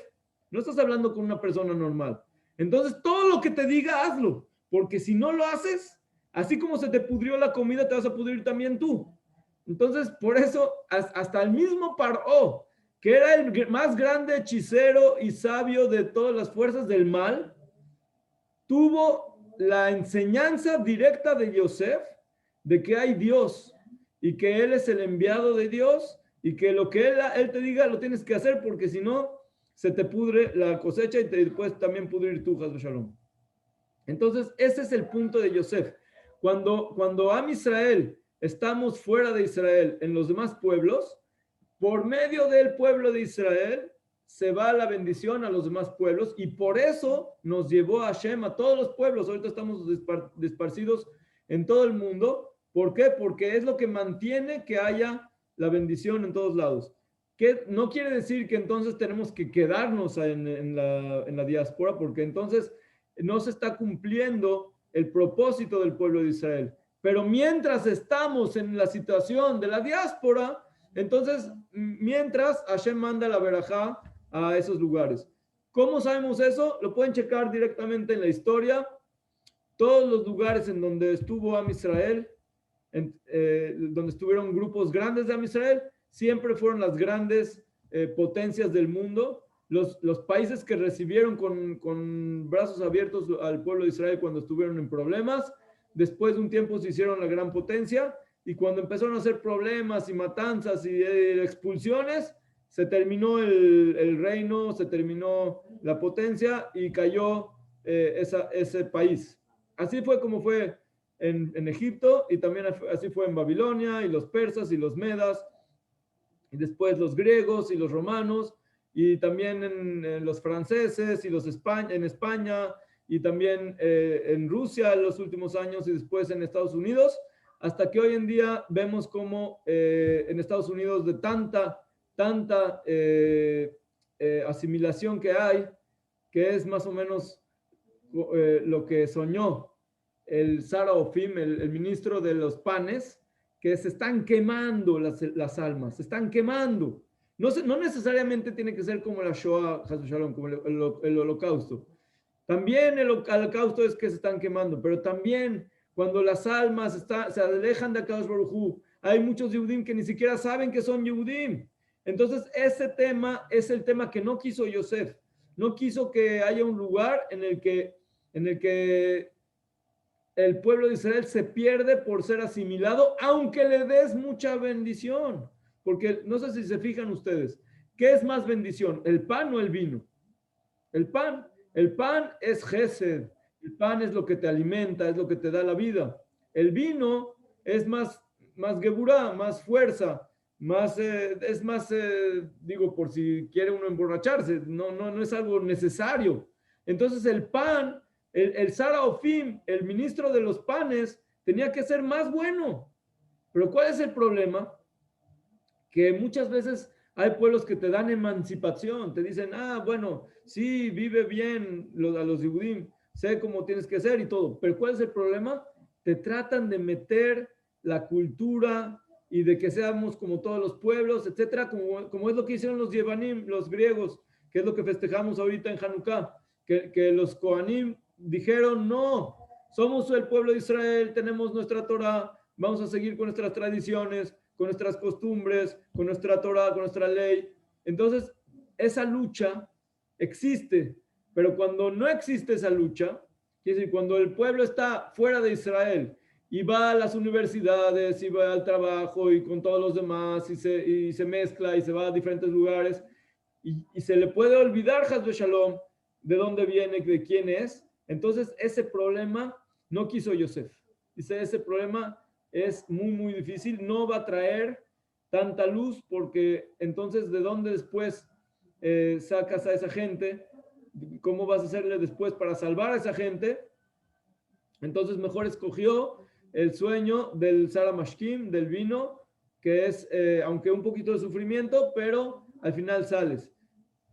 no estás hablando con una persona normal. Entonces, todo lo que te diga, hazlo. Porque si no lo haces, así como se te pudrió la comida, te vas a pudrir también tú. Entonces, por eso, hasta el mismo Paró, que era el más grande hechicero y sabio de todas las fuerzas del mal, tuvo la enseñanza directa de Yosef de que hay Dios y que Él es el enviado de Dios y que lo que él te diga lo tienes que hacer porque si no se te pudre la cosecha y te puedes también pudrir tú, Hasbe Shalom. Entonces, ese es el punto de Yosef. Cuando Am Israel estamos fuera de Israel en los demás pueblos, por medio del pueblo de Israel se va la bendición a los demás pueblos y por eso nos llevó a Hashem a todos los pueblos. Ahorita estamos desparcidos en todo el mundo. ¿Por qué? Porque es lo que mantiene que haya la bendición en todos lados. Que no quiere decir que entonces tenemos que quedarnos en la diáspora, porque entonces no se está cumpliendo el propósito del pueblo de Israel. Pero mientras estamos en la situación de la diáspora, entonces, mientras Hashem manda la verajá a esos lugares. ¿Cómo sabemos eso? Lo pueden checar directamente en la historia. Todos los lugares en donde estuvo Am Israel, donde estuvieron grupos grandes de Am Israel, siempre fueron las grandes potencias del mundo. Los países que recibieron con brazos abiertos al pueblo de Israel cuando estuvieron en problemas, después de un tiempo se hicieron la gran potencia y cuando empezaron a hacer problemas y matanzas y expulsiones, se terminó el reino, se terminó la potencia y cayó ese país. Así fue como fue en Egipto y también así fue en Babilonia y los persas y los medas y después los griegos y los romanos y también en los franceses y en España y también en Rusia en los últimos años y después en Estados Unidos, hasta que hoy en día vemos como en Estados Unidos de tanta asimilación que hay, que es más o menos lo que soñó el Sara Ofim, el ministro de los panes, que se están quemando las almas, se están quemando. No necesariamente tiene que ser como la Shoah, como el holocausto. También el holocausto es que se están quemando, pero también cuando las almas se alejan de Akadosh Baruj Hu, hay muchos Yehudim que ni siquiera saben que son Yehudim. Entonces, ese tema es el tema que no quiso Yosef. No quiso que haya un lugar en el que el pueblo de Israel se pierde por ser asimilado, aunque le des mucha bendición. Porque no sé si se fijan ustedes, ¿qué es más bendición, el pan o el vino? El pan. El pan es gesed. El pan es lo que te alimenta, es lo que te da la vida. El vino es más geburá, más fuerza, es más, digo, por si quiere uno emborracharse, no es algo necesario. Entonces el pan, el Sara Ofim, el ministro de los panes, tenía que ser más bueno. Pero ¿cuál es el problema? Que muchas veces hay pueblos que te dan emancipación, te dicen, bueno, sí, vive bien a los Yehudim, sé cómo tienes que ser y todo, pero ¿cuál es el problema? Te tratan de meter la cultura y de que seamos como todos los pueblos, etcétera, como es lo que hicieron los Yevanim, los griegos, que es lo que festejamos ahorita en Hanukkah, que los Kohanim dijeron, no, somos el pueblo de Israel, tenemos nuestra Torah, vamos a seguir con nuestras tradiciones, con nuestras costumbres, con nuestra Torah, con nuestra ley. Entonces, esa lucha existe, pero cuando no existe esa lucha, quiere decir, cuando el pueblo está fuera de Israel y va a las universidades y va al trabajo y con todos los demás y se mezcla y se va a diferentes lugares y se le puede olvidar, Hasbe Shalom, de dónde viene, de quién es, entonces ese problema no quiso Yosef. Dice, ese problema es muy difícil, no va a traer tanta luz porque entonces de dónde después sacas a esa gente, cómo vas a hacerle después para salvar a esa gente. Entonces mejor escogió el sueño del Sara Mashkim, del vino, que es aunque un poquito de sufrimiento, pero al final sales.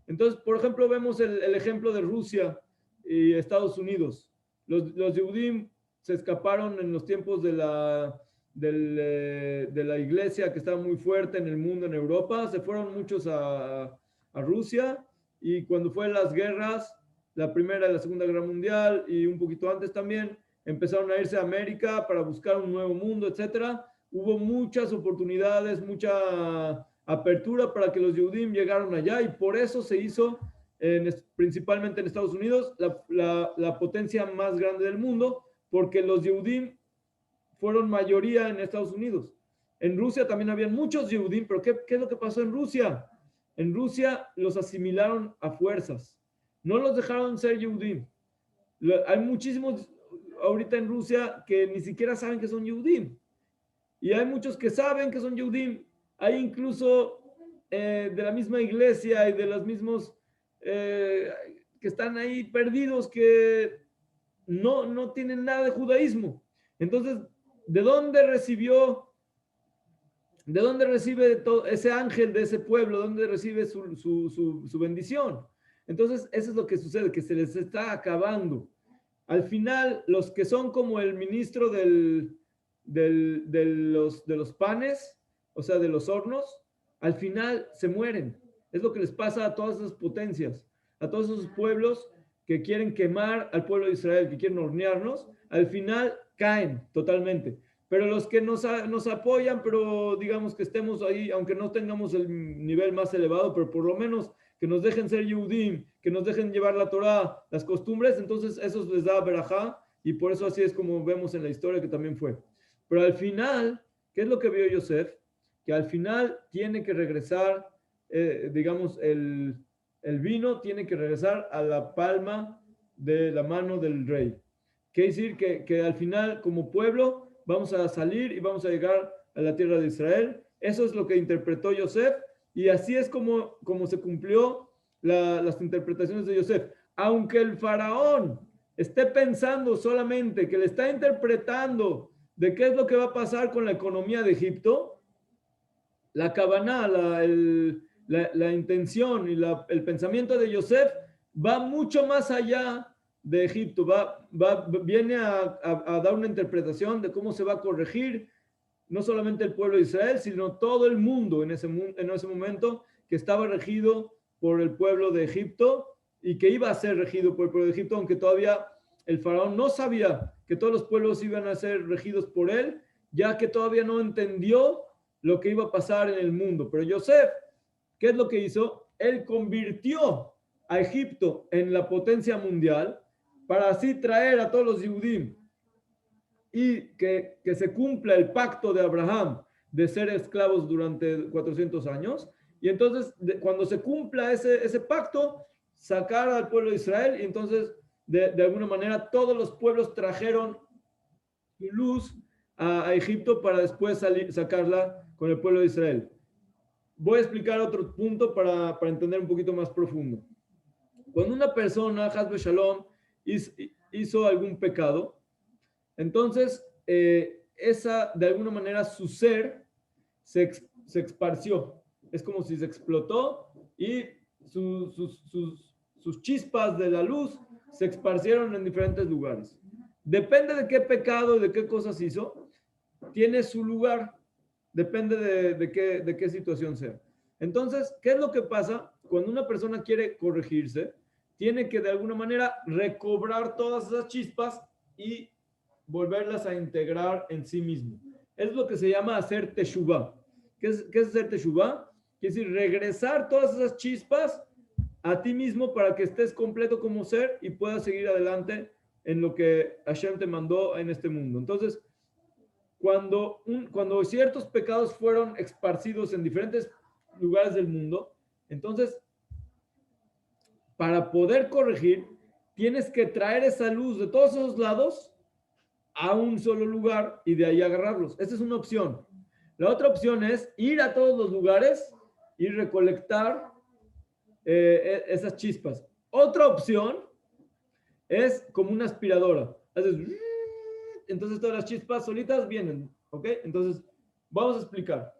Entonces, por ejemplo, vemos el ejemplo de Rusia y Estados Unidos. Los Yehudim se escaparon en los tiempos de la iglesia que estaba muy fuerte en el mundo, en Europa. Se fueron muchos a Rusia y cuando fue las guerras, la Primera y la Segunda Guerra Mundial y un poquito antes también, empezaron a irse a América para buscar un nuevo mundo, etcétera. Hubo muchas oportunidades, mucha apertura para que los Yehudim llegaran allá y por eso se hizo principalmente en Estados Unidos la potencia más grande del mundo, porque los Yehudim fueron mayoría en Estados Unidos. En Rusia también habían muchos Yehudim, pero ¿qué es lo que pasó en Rusia? En Rusia los asimilaron a fuerzas, no los dejaron ser Yehudim. Hay muchísimos ahorita en Rusia que ni siquiera saben que son Yehudim. Y hay muchos que saben que son Yehudim. Hay incluso de la misma iglesia y de los mismos que están ahí perdidos, que no tienen nada de judaísmo. Entonces, ¿de dónde recibe todo ese ángel de ese pueblo? ¿Dónde recibe su bendición? Entonces, eso es lo que sucede, que se les está acabando. Al final, los que son como el ministro de los panes, o sea, de los hornos, al final se mueren. Es lo que les pasa a todas esas potencias, a todos esos pueblos que quieren quemar al pueblo de Israel, que quieren hornearnos, al final caen totalmente. Pero los que nos apoyan, pero digamos que estemos ahí, aunque no tengamos el nivel más elevado, pero por lo menos que nos dejen ser Yehudim, que nos dejen llevar la Torah, las costumbres, entonces eso les da verajá, y por eso así es como vemos en la historia que también fue. Pero al final, ¿qué es lo que vio Yosef? Que al final tiene que regresar, digamos, el vino tiene que regresar a la palma de la mano del rey. Quiere decir que al final, como pueblo, vamos a salir y vamos a llegar a la tierra de Israel. Eso es lo que interpretó Yosef, y así es como se cumplió las interpretaciones de Yosef. Aunque el faraón esté pensando solamente que le está interpretando de qué es lo que va a pasar con la economía de Egipto, la kavaná, la intención y el pensamiento de Yosef va mucho más allá de Egipto, viene a dar una interpretación de cómo se va a corregir no solamente el pueblo de Israel, sino todo el mundo en ese momento, que estaba regido por el pueblo de Egipto y que iba a ser regido por el pueblo de Egipto, aunque todavía el faraón no sabía que todos los pueblos iban a ser regidos por él, ya que todavía no entendió lo que iba a pasar en el mundo. Pero Yosef, ¿qué es lo que hizo? Él convirtió a Egipto en la potencia mundial para así traer a todos los Yehudim y que se cumpla el pacto de Abraham de ser esclavos durante 400 años. Y entonces, cuando se cumpla ese pacto, sacar al pueblo de Israel, y entonces, de alguna manera, todos los pueblos trajeron su luz a Egipto para después sacarla con el pueblo de Israel. Voy a explicar otro punto para entender un poquito más profundo. Cuando una persona, Hasbe Shalom, hizo algún pecado, entonces esa, de alguna manera, su ser se esparció. Es como si se explotó y sus chispas de la luz se esparcieron en diferentes lugares. Depende de qué pecado y de qué cosas hizo, tiene su lugar, depende de qué situación sea. Entonces, ¿qué es lo que pasa? Cuando una persona quiere corregirse, tiene que de alguna manera recobrar todas esas chispas y volverlas a integrar en sí mismo. Es lo que se llama hacer teshuvah. ¿Qué es hacer teshuvah? Quiere decir regresar todas esas chispas a ti mismo para que estés completo como ser y puedas seguir adelante en lo que Hashem te mandó en este mundo. Entonces, cuando ciertos pecados fueron esparcidos en diferentes lugares del mundo, entonces, para poder corregir, tienes que traer esa luz de todos esos lados a un solo lugar y de ahí agarrarlos. Esa es una opción. La otra opción es ir a todos los lugares y recolectar esas chispas. Otra opción es como una aspiradora. Haces, entonces todas las chispas solitas vienen, ¿ok? Entonces, vamos a explicar.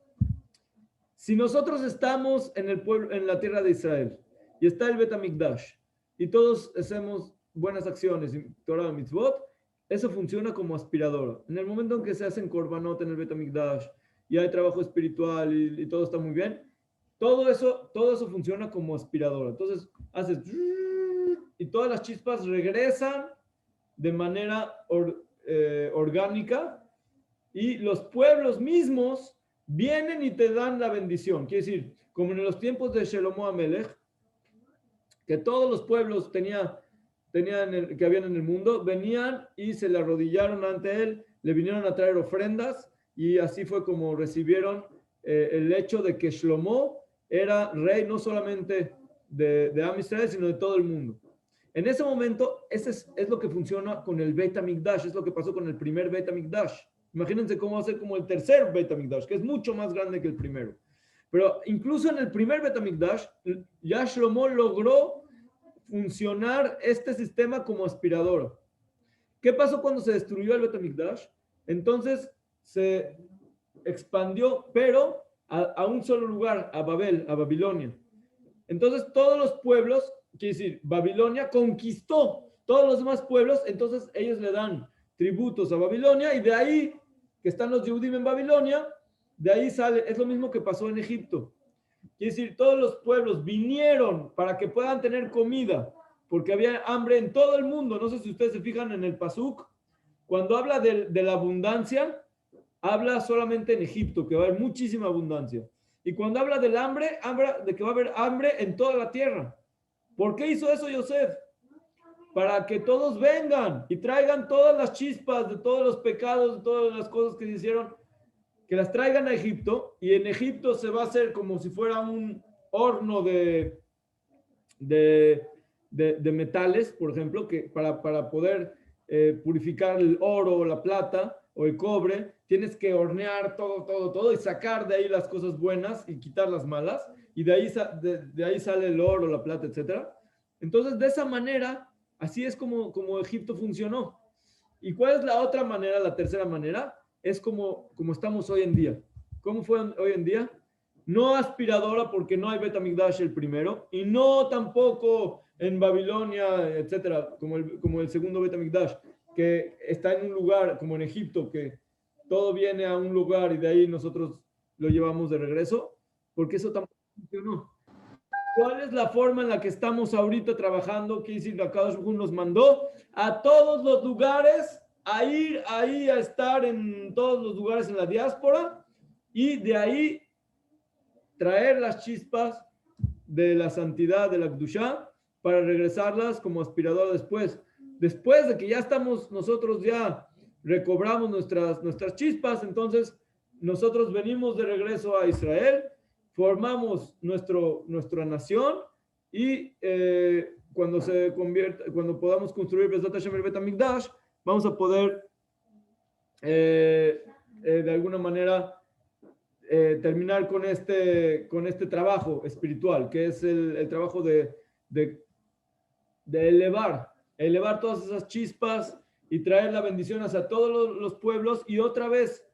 Si nosotros estamos en el pueblo, en la tierra de Israel, y está el Bet HaMikdash, y todos hacemos buenas acciones, Torah Mitzvot, eso funciona como aspiradora. En el momento en que se hacen korbanot en el Bet HaMikdash y hay trabajo espiritual y todo está muy bien, todo eso funciona como aspiradora. Entonces haces y todas las chispas regresan de manera orgánica y los pueblos mismos vienen y te dan la bendición. Quiere decir, como en los tiempos de Shelomo Amelech, que todos los pueblos que habían en el mundo venían y se le arrodillaron ante él, le vinieron a traer ofrendas y así fue como recibieron el hecho de que Shlomo era rey no solamente de Am Israel, sino de todo el mundo. En ese momento, ese es lo que funciona con el Beit HaMikdash, es lo que pasó con el primer Beit HaMikdash. Imagínense cómo va a ser como el tercer Beit HaMikdash, que es mucho más grande que el primero. Pero incluso en el primer Beit HaMikdash, ya Shlomo logró funcionar este sistema como aspirador. ¿Qué pasó cuando se destruyó el Beit HaMikdash? Entonces se expandió, pero a un solo lugar, a Babel, a Babilonia. Entonces todos los pueblos, quiere decir, Babilonia conquistó todos los demás pueblos, entonces ellos le dan tributos a Babilonia y de ahí, que están los Yehudim en Babilonia, de ahí sale, es lo mismo que pasó en Egipto. Quiere decir, todos los pueblos vinieron para que puedan tener comida, porque había hambre en todo el mundo. No sé si ustedes se fijan en el Pasuk, cuando habla de la abundancia, habla solamente en Egipto, que va a haber muchísima abundancia. Y cuando habla del hambre, habla de que va a haber hambre en toda la tierra. ¿Por qué hizo eso Yosef? Para que todos vengan y traigan todas las chispas de todos los pecados, de todas las cosas que se hicieron, que las traigan a Egipto, y en Egipto se va a hacer como si fuera un horno de, de metales, por ejemplo, que para poder purificar el oro o la plata o el cobre, tienes que hornear todo y sacar de ahí las cosas buenas y quitar las malas, y de ahí sale el oro, la plata, etcétera. Entonces, de esa manera, así es como Egipto funcionó. ¿Y cuál es la otra manera, la tercera manera? Es como estamos hoy en día. ¿Cómo fue hoy en día? No aspiradora porque no hay Bet HaMikdash el primero, y no tampoco en Babilonia, etcétera, como el segundo Bet HaMikdash, que está en un lugar como en Egipto, que todo viene a un lugar y de ahí nosotros lo llevamos de regreso, porque eso tampoco funcionó. ¿Cuál es la forma en la que estamos ahorita trabajando? Que decir, Akadosh Baruj Hu nos mandó a todos los lugares a ir ahí a estar en todos los lugares en la diáspora y de ahí traer las chispas de la santidad de la Kedushá para regresarlas como aspirador después. Después de que ya estamos nosotros ya recobramos nuestras chispas, entonces nosotros venimos de regreso a Israel, formamos nuestra nación y cuando podamos construir Bezat Hashem el Bet HaMikdash, vamos a poder de alguna manera terminar con este trabajo espiritual, que es el trabajo de elevar todas esas chispas y traer la bendición hacia todos los pueblos, y otra vez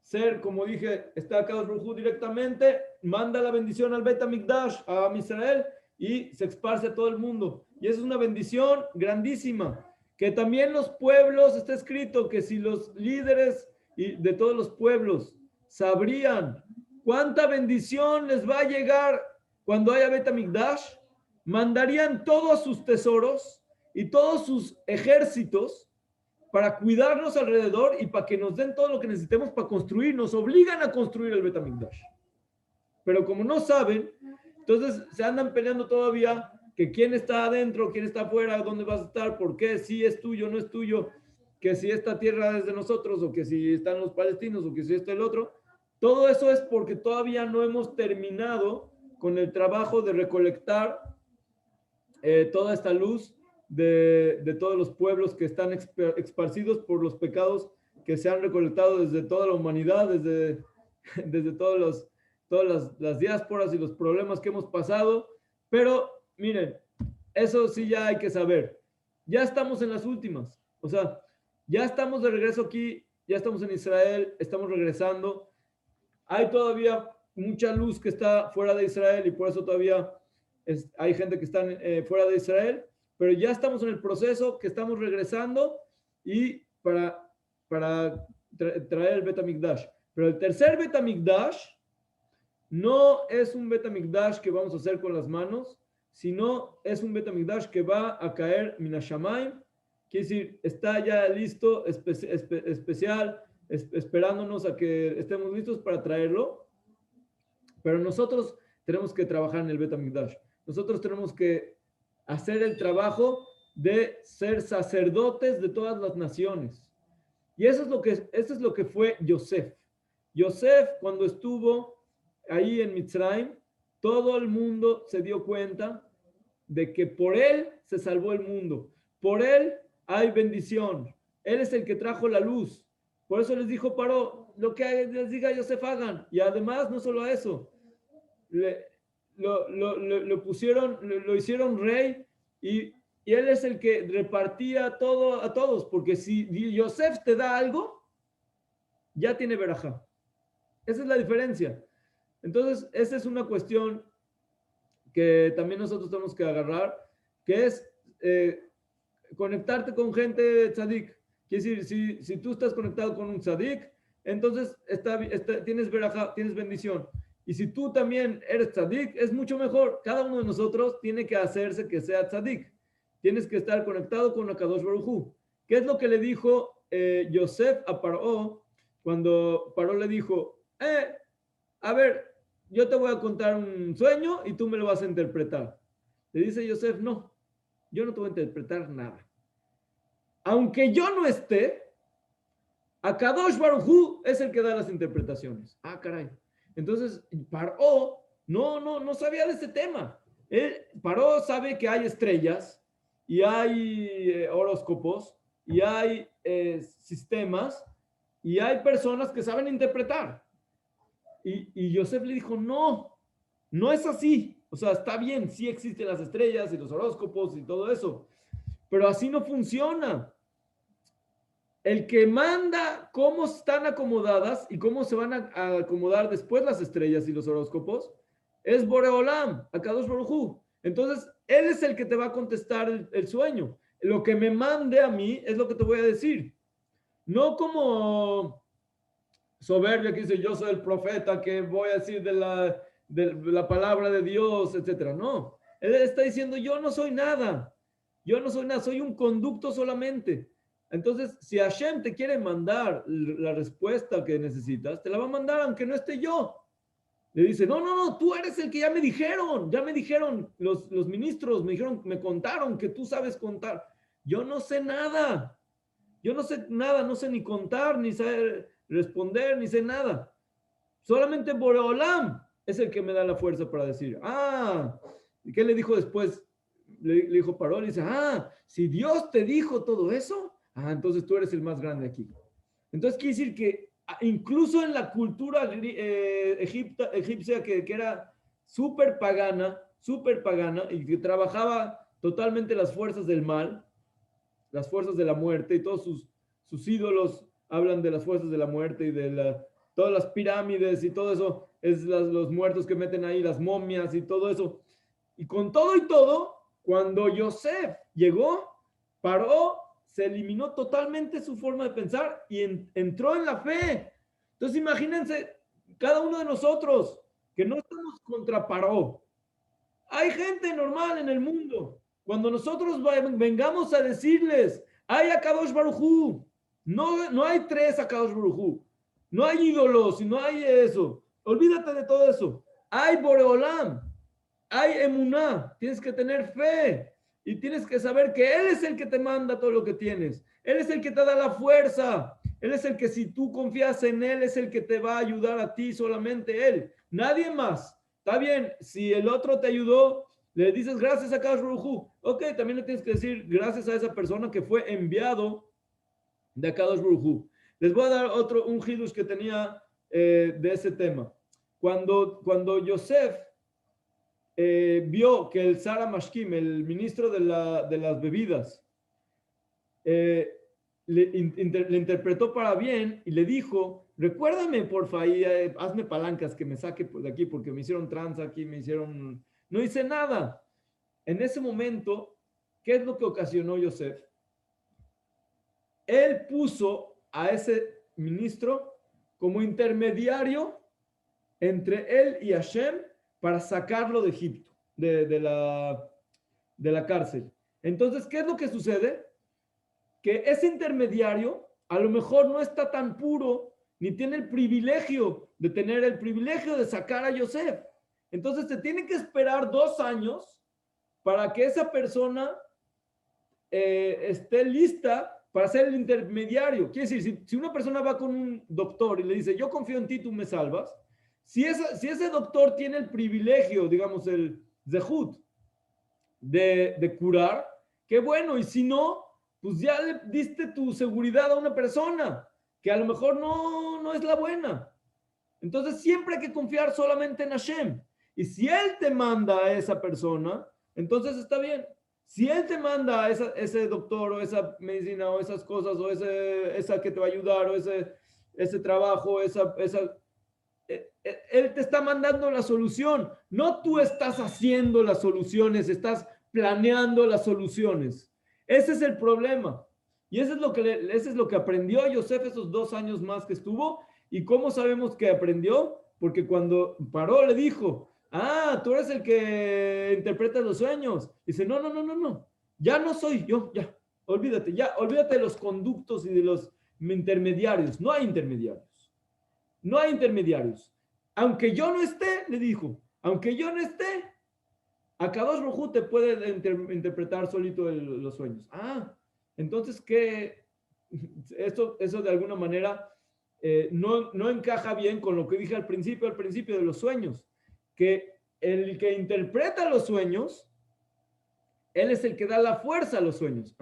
ser, como dije, está acá Rujú directamente, manda la bendición al Bet HaMikdash, a Israel, y se esparce a todo el mundo. Y esa es una bendición grandísima, que también los pueblos, está escrito que si los líderes de todos los pueblos sabrían cuánta bendición les va a llegar cuando haya Bet HaMikdash, mandarían todos sus tesoros y todos sus ejércitos para cuidarnos alrededor y para que nos den todo lo que necesitemos para construir. Nos obligan a construir el Bet HaMikdash. Pero como no saben, entonces se andan peleando todavía que quién está adentro, quién está afuera, dónde vas a estar, por qué, si es tuyo, no es tuyo, que si esta tierra es de nosotros, o que si están los palestinos, o que si esto el otro. Todo eso es porque todavía no hemos terminado con el trabajo de recolectar toda esta luz de todos los pueblos que están esparcidos por los pecados que se han recolectado desde toda la humanidad, desde todas las diásporas y los problemas que hemos pasado. Pero miren, eso sí ya hay que saber. Ya estamos en las últimas. O sea, ya estamos de regreso aquí, ya estamos en Israel, estamos regresando. Hay todavía mucha luz que está fuera de Israel y por eso todavía hay gente que está fuera de Israel, pero ya estamos en el proceso que estamos regresando y para traer el Bet HaMikdash. Pero el tercer Bet HaMikdash no es un Bet HaMikdash que vamos a hacer con las manos, sino es un Bet HaMikdash que va a caer Minashamayim, quiere decir, está ya listo, especial, esperándonos a que estemos listos para traerlo, pero nosotros tenemos que trabajar en el Bet HaMikdash. Nosotros tenemos que hacer el trabajo de ser sacerdotes de todas las naciones. Y eso es lo que fue Yosef. Yosef, cuando estuvo ahí en Mitzrayim, todo el mundo se dio cuenta de que por él se salvó el mundo. Por él hay bendición. Él es el que trajo la luz. Por eso les dijo Paró, lo que les diga Yosef hagan. Y además, no solo eso, lo pusieron, lo hicieron rey y él es el que repartía todo a todos, porque si Yosef te da algo, ya tiene verajá. Esa es la diferencia. Entonces, esa es una cuestión que también nosotros tenemos que agarrar, que es conectarte con gente tzadik. Quiere decir, si tú estás conectado con un tzadik, entonces tienes verajá, tienes bendición. Y si tú también eres tzadik, es mucho mejor. Cada uno de nosotros tiene que hacerse que sea tzadik. Tienes que estar conectado con Akadosh Baruj Hu. ¿Qué es lo que le dijo Yosef a Paró cuando Paró le dijo, a ver, yo te voy a contar un sueño y tú me lo vas a interpretar? Le dice Yosef, no, yo no te voy a interpretar nada. Aunque yo no esté, Akadosh Baruj Hu es el que da las interpretaciones. Ah, caray. Entonces, Paró no sabía de ese tema. Paró sabe que hay estrellas y hay horóscopos y hay sistemas y hay personas que saben interpretar. Y Yosef le dijo, no es así. O sea, está bien, sí existen las estrellas y los horóscopos y todo eso, pero así no funciona. El que manda cómo están acomodadas y cómo se van a acomodar después las estrellas y los horóscopos es Boreolam, Akadosh Baruj Hu. Entonces, él es el que te va a contestar el sueño. Lo que me mande a mí es lo que te voy a decir. No como soberbia que dice, yo soy el profeta que voy a decir de la palabra de Dios, etcétera. No, él está diciendo, yo no soy nada. Yo no soy nada, soy un conducto solamente. Entonces, si Hashem te quiere mandar la respuesta que necesitas, te la va a mandar aunque no esté yo. Le dice, no, tú eres el que ya me dijeron, los ministros me contaron que tú sabes contar. Yo no sé nada, no sé ni contar, ni saber responder, ni sé nada. Solamente Boreolam es el que me da la fuerza para decir, ¿y qué le dijo después? Le dijo Paró, le dice, si Dios te dijo todo eso, entonces tú eres el más grande aquí. Entonces quiere decir que incluso en la cultura egipcia que era súper pagana y que trabajaba totalmente las fuerzas del mal, las fuerzas de la muerte, y todos sus ídolos hablan de las fuerzas de la muerte y de todas las pirámides y todo eso, es los muertos que meten ahí, las momias y todo eso. Y con todo y todo, cuando Yosef llegó, Paró, se eliminó totalmente su forma de pensar y entró en la fe. Entonces imagínense, cada uno de nosotros, que no estamos contra Paró. Hay gente normal en el mundo. Cuando nosotros vengamos a decirles, hay Akadosh Baruj Hu, no hay tres Akadosh Baruj Hu, no hay ídolos y no hay eso. Olvídate de todo eso. Hay Boreolam, hay emuná, tienes que tener fe y tienes que saber que Él es el que te manda todo lo que tienes. Él es el que te da la fuerza. Él es el que si tú confías en Él, es el que te va a ayudar a ti, solamente Él. Nadie más. Está bien, si el otro te ayudó, le dices gracias a Kadosh Baruj Hu. Ok, también le tienes que decir gracias a esa persona que fue enviado de Kadosh Baruj Hu. Les voy a dar un hidush que tenía de ese tema. Cuando Yosef vio que el Sara Mashkim, el ministro de las bebidas, le interpretó para bien y le dijo, recuérdame porfa y hazme palancas que me saque de aquí porque me hicieron tranza aquí, no hice nada. En ese momento, ¿qué es lo que ocasionó Yosef? él puso a ese ministro como intermediario entre él y Hashem para sacarlo de Egipto, de la cárcel. Entonces, ¿qué es lo que sucede? Que ese intermediario a lo mejor no está tan puro, ni tiene el privilegio de tener el privilegio de sacar a Yosef. Entonces, se tiene que esperar 2 años para que esa persona esté lista para ser el intermediario. Quiere decir, si una persona va con un doctor y le dice, yo confío en ti, tú me salvas, si ese doctor tiene el privilegio, digamos, el zehut de curar, qué bueno, y si no, pues ya le diste tu seguridad a una persona que a lo mejor no es la buena. Entonces siempre hay que confiar solamente en Hashem. Y si Él te manda a esa persona, entonces está bien. Si Él te manda a ese doctor o esa medicina o esas cosas o esa que te va a ayudar o ese trabajo, Él te está mandando la solución. No tú estás haciendo las soluciones, estás planeando las soluciones. Ese es el problema. Y eso es lo que aprendió Yosef esos 2 años más que estuvo. ¿Y cómo sabemos que aprendió? Porque cuando paró le dijo, tú eres el que interpreta los sueños. Dice, no, ya no soy yo, olvídate de los conductos y de los intermediarios. No hay intermediarios. No hay intermediarios. Aunque yo no esté, le dijo, aunque yo no esté, Akadosh Baruj Hu te puede interpretar solito los sueños. Entonces, ¿qué? Eso de alguna manera no encaja bien con lo que dije al principio de los sueños, que el que interpreta los sueños, él es el que da la fuerza a los sueños.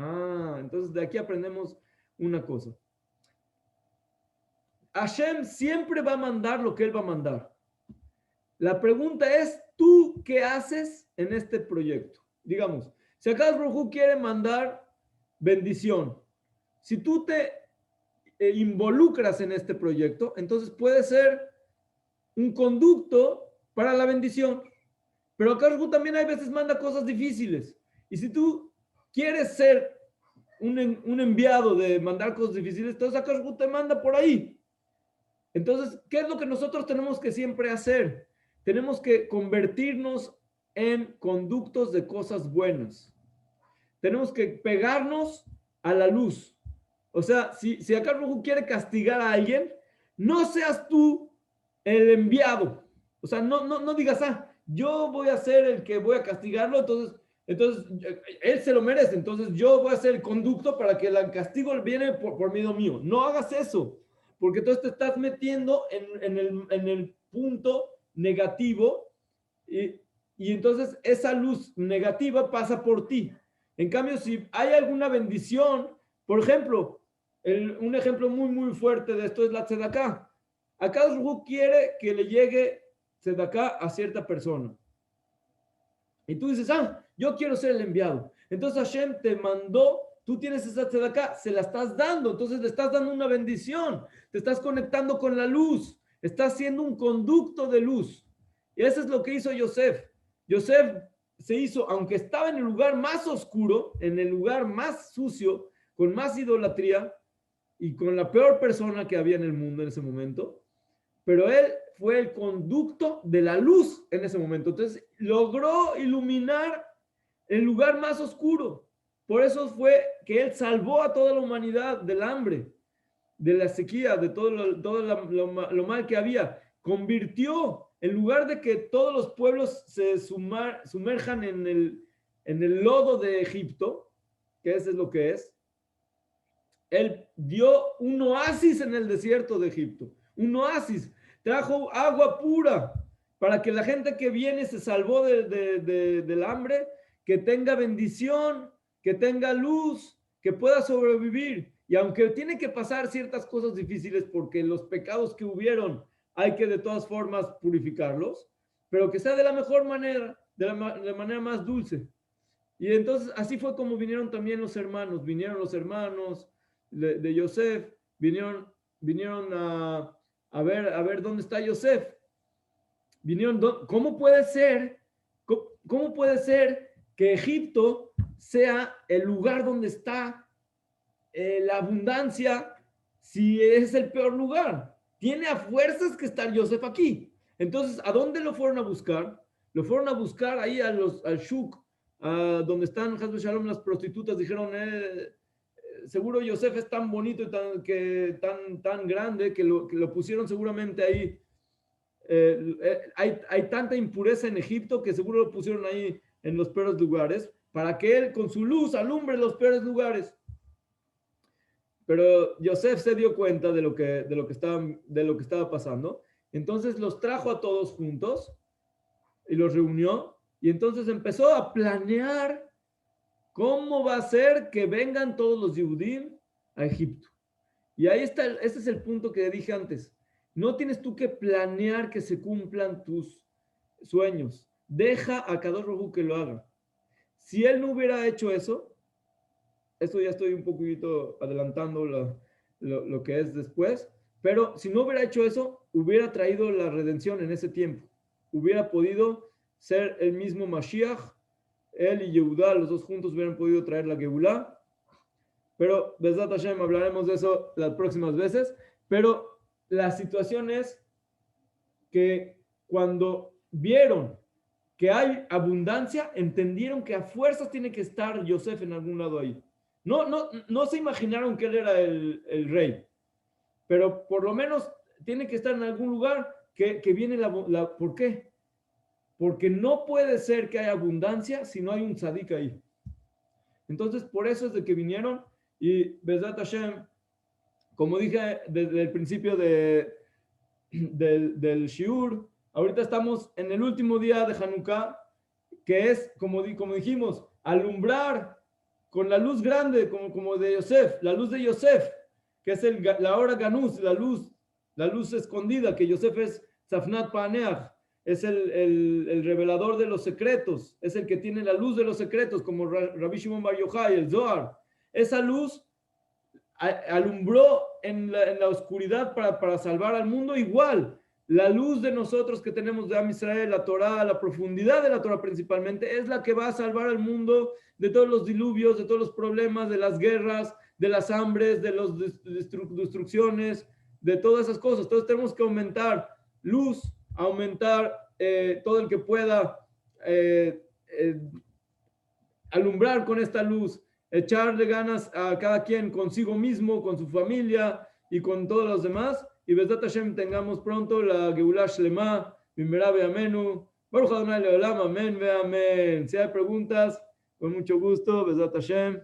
Entonces de aquí aprendemos una cosa. Hashem siempre va a mandar lo que él va a mandar. La pregunta es, ¿tú qué haces en este proyecto? Digamos, si Akadosh Baruj Hu quiere mandar bendición, si tú te involucras en este proyecto, entonces puede ser un conducto para la bendición. Pero Akadosh Baruj Hu también hay veces manda cosas difíciles. Y si tú quieres ser un enviado de mandar cosas difíciles, entonces Akadosh Baruj Hu te manda por ahí. Entonces, ¿qué es lo que nosotros tenemos que siempre hacer? Tenemos que convertirnos en conductos de cosas buenas. Tenemos que pegarnos a la luz. O sea, si acá Rujú quiere castigar a alguien, no seas tú el enviado. O sea, no digas, yo voy a ser el que voy a castigarlo, entonces él se lo merece, entonces yo voy a ser el conducto para que el castigo viene por medio mío. No hagas eso, porque entonces te estás metiendo en el punto negativo y entonces esa luz negativa pasa por ti. En cambio, si hay alguna bendición, por ejemplo, un ejemplo muy, muy fuerte de esto es la tzedaká. Akadosh Baruj Hu quiere que le llegue tzedaká a cierta persona. Y tú dices, yo quiero ser el enviado. Entonces Hashem te mandó, tú tienes esa tzedaká, se la estás dando, entonces le estás dando una bendición, te estás conectando con la luz, estás siendo un conducto de luz. Y eso es lo que hizo Yosef. Yosef se hizo, aunque estaba en el lugar más oscuro, en el lugar más sucio, con más idolatría y con la peor persona que había en el mundo en ese momento, pero él fue el conducto de la luz en ese momento. Entonces logró iluminar el lugar más oscuro. Por eso fue que él salvó a toda la humanidad del hambre, de la sequía, de todo lo mal que había. Convirtió, en lugar de que todos los pueblos se sumerjan en el lodo de Egipto, que eso es lo que es, él dio un oasis en el desierto de Egipto, un oasis, trajo agua pura para que la gente que viene se salvó del hambre, que tenga bendición, que tenga luz, que pueda sobrevivir. Y aunque tiene que pasar ciertas cosas difíciles porque los pecados que hubieron hay que de todas formas purificarlos, pero que sea de la mejor manera, de la manera más dulce. Y entonces así fue como vinieron también los hermanos, de Yosef, vinieron a ver dónde está Yosef. ¿Cómo puede ser que Egipto sea el lugar donde está la abundancia si es el peor lugar? Tiene a fuerzas que estar Yosef aquí. Entonces, ¿a dónde lo fueron a buscar? Lo fueron a buscar ahí al Shuk, donde están Hasbe Shalom las prostitutas. Dijeron, seguro Yosef es tan bonito y tan grande que lo pusieron seguramente ahí. Hay tanta impureza en Egipto que seguro lo pusieron ahí en los peores lugares para que él con su luz alumbre los peores lugares. Pero Yosef se dio cuenta de lo que estaba pasando. Entonces los trajo a todos juntos y los reunió. Y entonces empezó a planear cómo va a ser que vengan todos los Yehudim a Egipto. Y ahí está, ese es el punto que dije antes. No tienes tú que planear que se cumplan tus sueños. Deja a Kadosh Baruj Hu que lo haga. Si él no hubiera hecho eso, esto ya estoy un poquito adelantando lo que es después, pero si no hubiera hecho eso, hubiera traído la redención en ese tiempo. Hubiera podido ser el mismo Mashiach, él y Yehudá, los dos juntos hubieran podido traer la Geulah, pero Bezat Hashem hablaremos de eso las próximas veces, pero la situación es que cuando vieron que hay abundancia, entendieron que a fuerzas tiene que estar Yosef en algún lado ahí. No se imaginaron que él era el rey, pero por lo menos tiene que estar en algún lugar que viene ¿por qué? Porque no puede ser que haya abundancia si no hay un tzadik ahí. Entonces, por eso es de que vinieron y Bezat Hashem, como dije desde el principio del Shiur, ahorita estamos en el último día de Hanukkah, que es, como dijimos, alumbrar con la luz grande, como de Yosef, la luz de Yosef, que es la hora Ganús, la luz escondida, que Yosef es Zafnat Paneach, es el revelador de los secretos, es el que tiene la luz de los secretos, como Rabbi Shimon Bar Yochai, el Zohar. Esa luz alumbró en la oscuridad para salvar al mundo. Igual, la luz de nosotros que tenemos de Am Israel, la Torah, la profundidad de la Torah principalmente, es la que va a salvar al mundo de todos los diluvios, de todos los problemas, de las guerras, de las hambres, de las destrucciones, de todas esas cosas. Entonces tenemos que aumentar luz, aumentar todo el que pueda alumbrar con esta luz, echarle ganas a cada quien consigo mismo, con su familia y con todos los demás. Y Bezat Hashem tengamos pronto la Geulah Shlema, Bimera Be'amenu, Baruch Adonai Leolam, amén, ve amén. Si hay preguntas, con mucho gusto, Bezat Hashem.